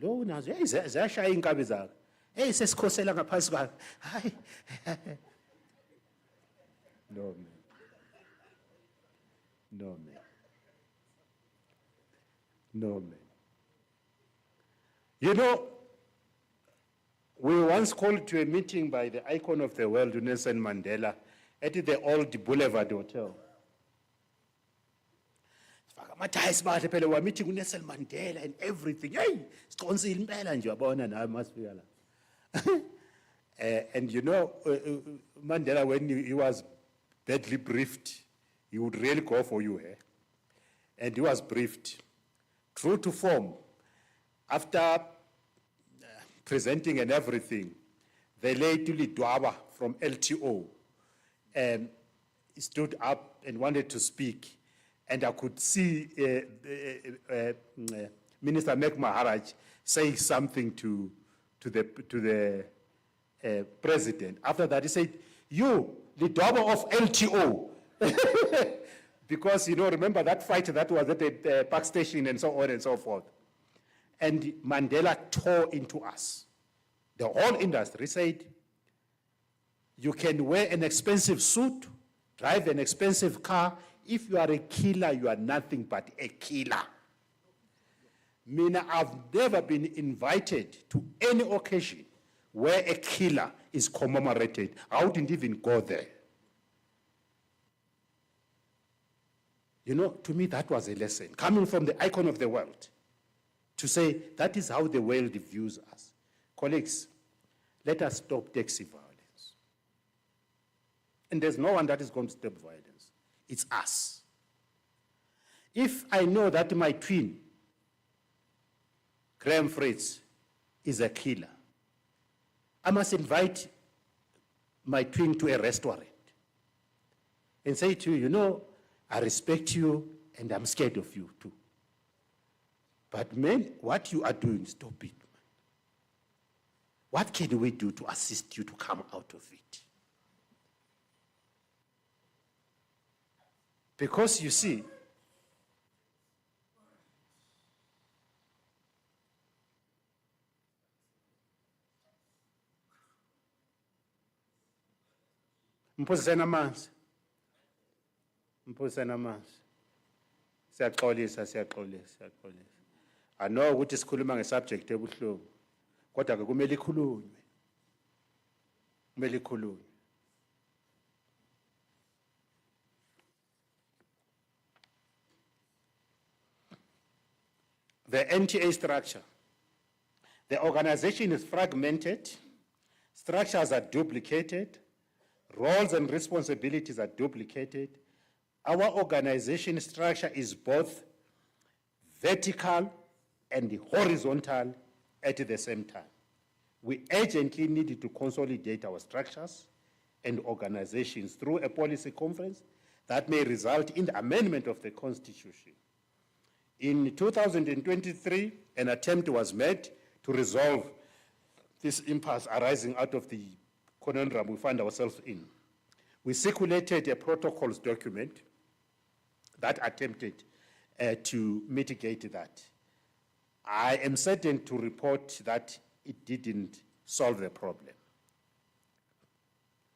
lo unazo, hey ziyashaya inkabi zakhe. Hey sesikhosela ngaphansi kwakhe. Hayi. No man. No man. No man. You know, we were once called to a meeting by the icon of the world, Nelson Mandela, at the old Boulevard Hotel. Mathayisi phela wa meeting uNelson Mandela and everything. Hey, siqonsile impela nje yabona nawe masifika la. And you know, Mandela, when he was badly briefed, he would really go for you. And he was briefed. True to form, after presenting and everything, the late Dwaba from LTO stood up and wanted to speak. And I could see Minister Mek Maharaj saying something to the president. After that, he said, "You, the daughter of LTO," because remember that fight that was at the park station and so on and so forth. And Mandela tore into us. The whole industry said, "You can wear an expensive suit, drive an expensive car. If you are a killer, you are nothing but a killer." Mina, I've never been invited to any occasion where a killer is commemorated. I wouldn't even go there. To me, that was a lesson coming from the icon of the world to say that is how the world views us. Colleagues, let us stop taxi violence. And there's no one that is going to stop violence. It's us. If I know that my twin, Graham Fritz, is a killer, I must invite my twin to a restaurant and say to you, I respect you and I'm scared of you too. But man, what you are doing, stop it. Man. What can we do to assist you to come out of it? Because you see, mphosisana amanzi. Siyaxolisa. I know ukuthi sikhuluma ngesubject ebuhlungu. Kodwa ke kumele ikhulunywe. The NTA structure. The organization is fragmented, structures are duplicated, roles and responsibilities are duplicated. Our organization structure is both vertical and horizontal at the same time. We urgently needed to consolidate our structures and organizations through a policy conference that may result in the amendment of the Constitution. In 2023, an attempt was made to resolve this impasse arising out of the conundrum we find ourselves in. We circulated a protocols document that attempted to mitigate that. I am certain to report that it didn't solve the problem.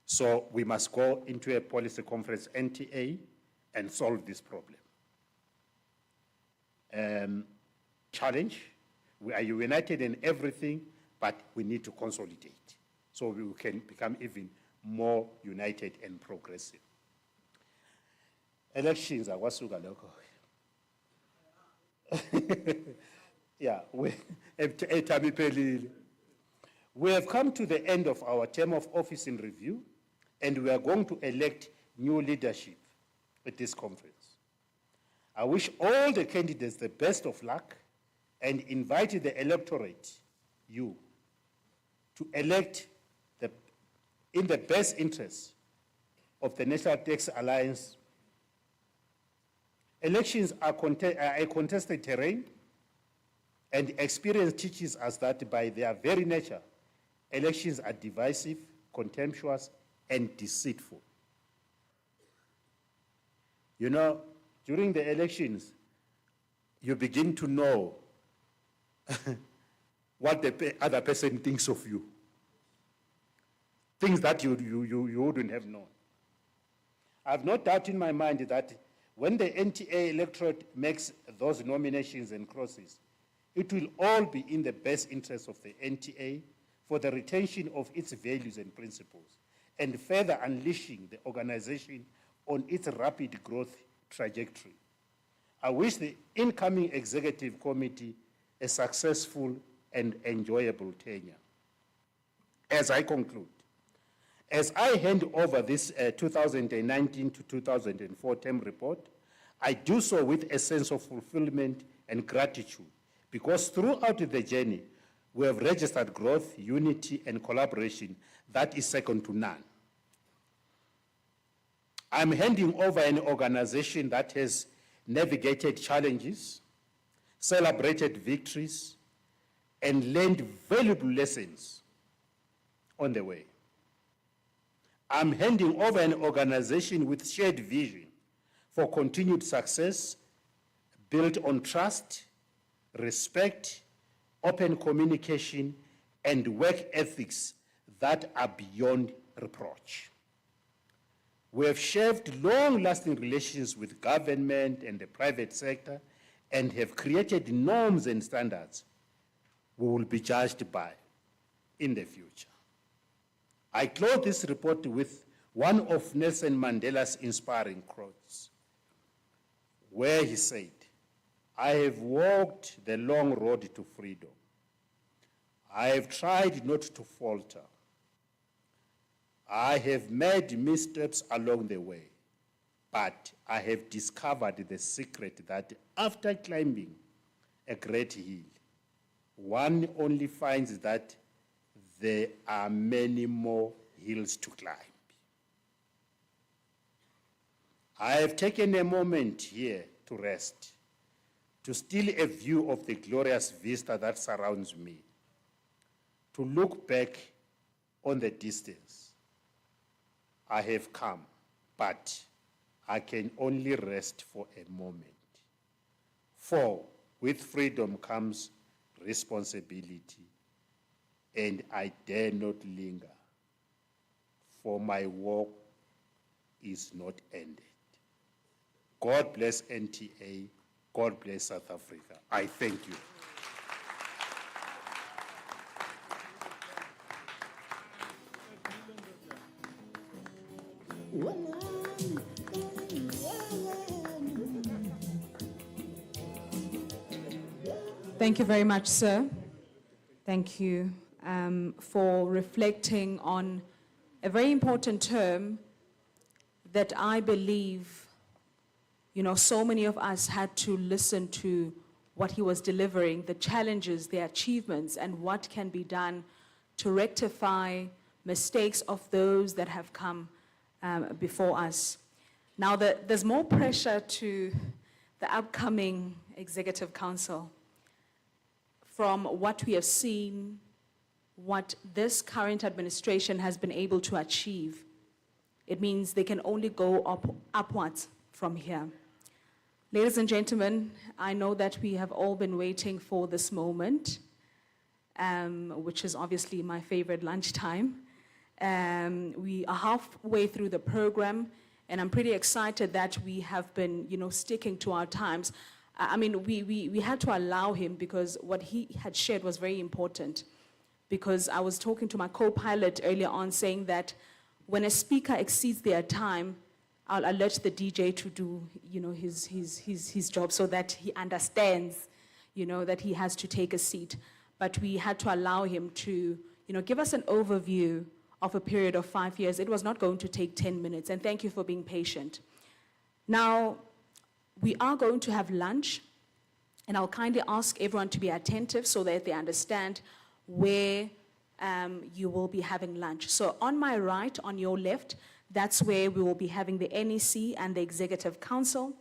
So we must go into a policy conference, NTA, and solve this problem. Challenge We are united in everything, but we need to consolidate so we can become even more united and progressive. Elections are wasuka lokho. Yeah, we have come to the end of our term of office in review, and we are going to elect new leadership at this conference. I wish all the candidates the best of luck and invite the electorate, you, to elect in the best interest of the National Tax Alliance. Elections are a contested terrain, and experience teaches us that by their very nature, elections are divisive, contemptuous, and deceitful. You know, during the elections, you begin to know what the other person thinks of you. Things that you wouldn't have known. I have no doubt in my mind that when the NTA electorate makes those nominations and crosses, it will all be in the best interest of the NTA for the retention of its values and principles, and further unleashing the organization on its rapid growth trajectory. I wish the incoming executive committee a successful and enjoyable tenure. As I conclude, as I hand over this 2019 to 2004 term report, I do so with a sense of fulfillment and gratitude, because throughout the journey, we have registered growth, unity, and collaboration that is second to none. I'm handing over an organization that has navigated challenges, celebrated victories, and learned valuable lessons on the way. I'm handing over an organization with shared vision for continued success, built on trust, respect, open communication, and work ethics that are beyond reproach. We have shaped long-lasting relations with government and the private sector and have created norms and standards we will be judged by in the future. I close this report with one of Nelson Mandela's inspiring quotes, where he said, "I have walked the long road to freedom. I have tried not to falter. I have made missteps along the way, but I have discovered the secret that after climbing a great hill, one only finds that there are many more hills to climb." I have taken a moment here to rest, to steal a view of the glorious vista that surrounds me, to look back on the distance. I have come, but I can only rest for a moment. For with freedom comes responsibility, and I dare not linger, for my work is not ended. God bless NTA. God bless South Africa. I thank you. Thank you very much, sir. Thank you for reflecting on a very important term that I believe, so many of us had to listen to what he was delivering, the challenges, the achievements, and what can be done to rectify mistakes of those that have come before us. Now, there's more pressure to the upcoming Executive Council. From what we have seen, what this current administration has been able to achieve, it means they can only go upwards from here. Ladies and gentlemen, I know that we have all been waiting for this moment, which is obviously my favorite lunchtime. We are halfway through the program, and I'm pretty excited that we have been, sticking to our times. I mean, we had to allow him because what he had shared was very important. Because I was talking to my co-pilot earlier on saying that when a speaker exceeds their time, I'll alert the DJ to do, his job so that he understands, that he has to take a seat. But we had to allow him to, give us an overview of a period of 5 years. It was not going to take 10 minutes, and thank you for being patient. Now, we are going to have lunch, and I'll kindly ask everyone to be attentive so that they understand where you will be having lunch. So on my right, on your left, that's where we will be having the NEC and the Executive Council.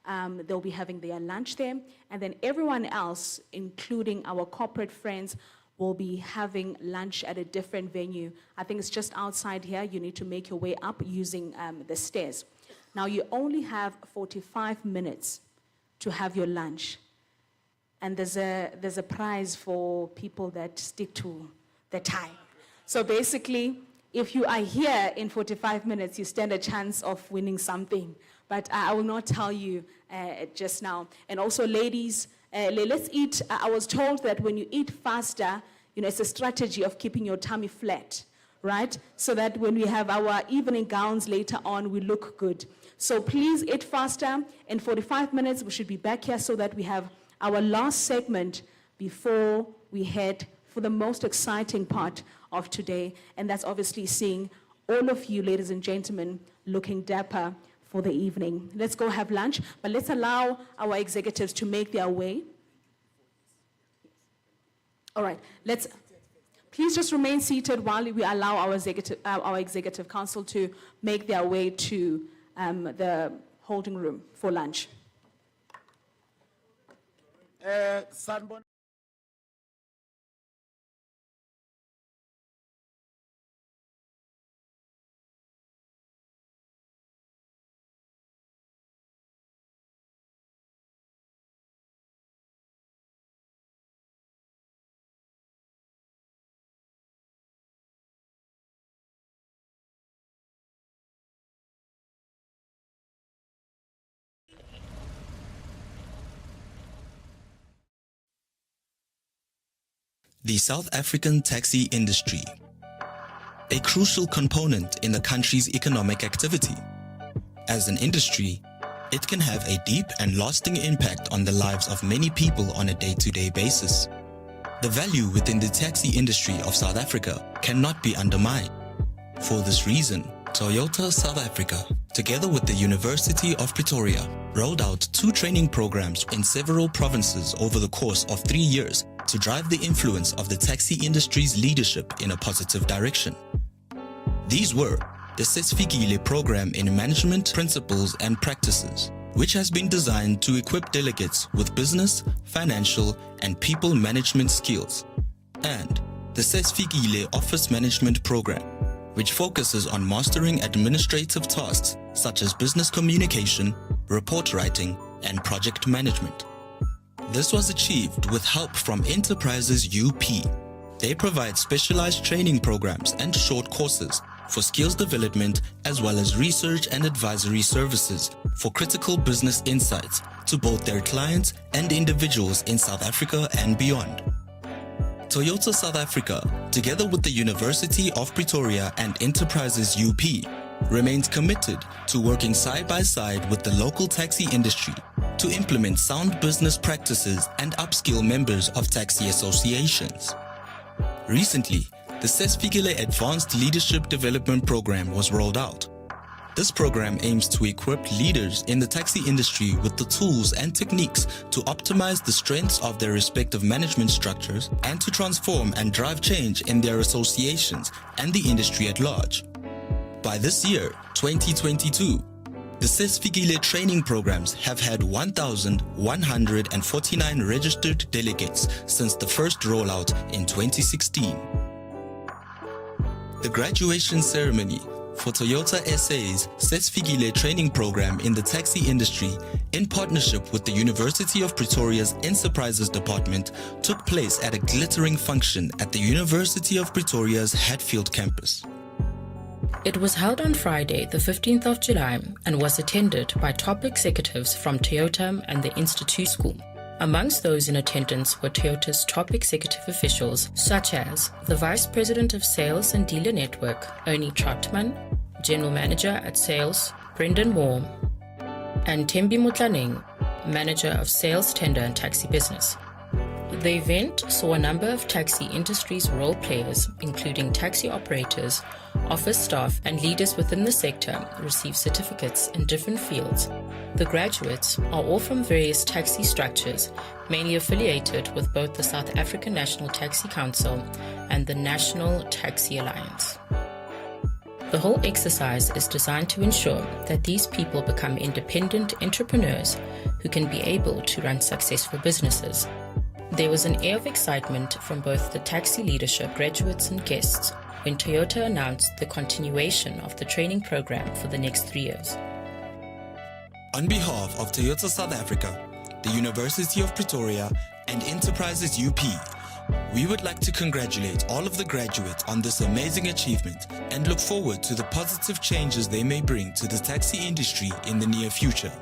They'll be having their lunch there. And then everyone else, including our corporate friends, will be having lunch at a different venue. I think it's just outside here. You need to make your way up using the stairs. Now, you only have 45 minutes to have your lunch. And there's a prize for people that stick to the time. So basically, if you are here in 45 minutes, you stand a chance of winning something. But I will not tell you just now. And also, ladies, let's eat. I was told that when you eat faster, it's a strategy of keeping your tummy flat, right? So that when we have our evening gowns later on, we look good. So please eat faster. In 45 minutes, we should be back here so that we have our last segment before we head for the most exciting part of today. And that's obviously seeing all of you, ladies and gentlemen, looking dapper for the evening. Let's go have lunch, but let's allow our executives to make their way. All right, please just remain seated while we allow our executive council to make their way to the holding room for lunch. The South African taxi industry, a crucial component in the country's economic activity. As an industry, it can have a deep and lasting impact on the lives of many people on a day-to-day basis. The value within the taxi industry of South Africa cannot be undermined. For this reason, Toyota South Africa, together with the University of Pretoria, rolled out 2 training programs in several provinces over the course of 3 years to drive the influence of the taxi industry's leadership in a positive direction. These were the Sesfikile program in Management Principles and Practices, which has been designed to equip delegates with business, financial, and people management skills, and the Sesfikile Office Management program, which focuses on mastering administrative tasks such as business communication, report writing, and project management. This was achieved with help from Enterprises UP. They provide specialized training programs and short courses for skills development as well as research and advisory services for critical business insights to both their clients and individuals in South Africa and beyond. Toyota South Africa, together with the University of Pretoria and Enterprises UP, remains committed to working side by side with the local taxi industry to implement sound business practices and upskill members of taxi associations. Recently, the Sesfikile Advanced Leadership Development Program was rolled out. This program aims to equip leaders in the taxi industry with the tools and techniques to optimize the strengths of their respective management structures and to transform and drive change in their associations and the industry at large. By this year, 2022, the Sesfikile training programs have had 1,149 registered delegates since the first rollout in 2016. The graduation ceremony for Toyota SA's Sesfikile training program in the taxi industry, in partnership with the University of Pretoria's Enterprises Department, took place at a glittering function at the University of Pretoria's Hatfield campus. It was held on Friday, the 15th of July, and was attended by top executives from Toyota and the Institute School. Amongst those in attendance were Toyota's top executive officials, such as the Vice President of Sales and Dealer Network, Ernie Trotman, General Manager at Sales, Brendan Moore, and Tembi Mutlaneng, Manager of Sales, Tender and Taxi Business. The event saw a number of taxi industry's role players, including taxi operators, office staff, and leaders within the sector, receive certificates in different fields. The graduates are all from various taxi structures, mainly affiliated with both the South African National Taxi Council and the National Taxi Alliance. The whole exercise is designed to ensure that these people become independent entrepreneurs who can be able to run successful businesses. There was an air of excitement from both the taxi leadership, graduates and guests when Toyota announced the continuation of the training program for the next 3 years. On behalf of Toyota South Africa, the University of Pretoria and Enterprises UP, we would like to congratulate all of the graduates on this amazing achievement and look forward to the positive changes they may bring to the taxi industry in the near future.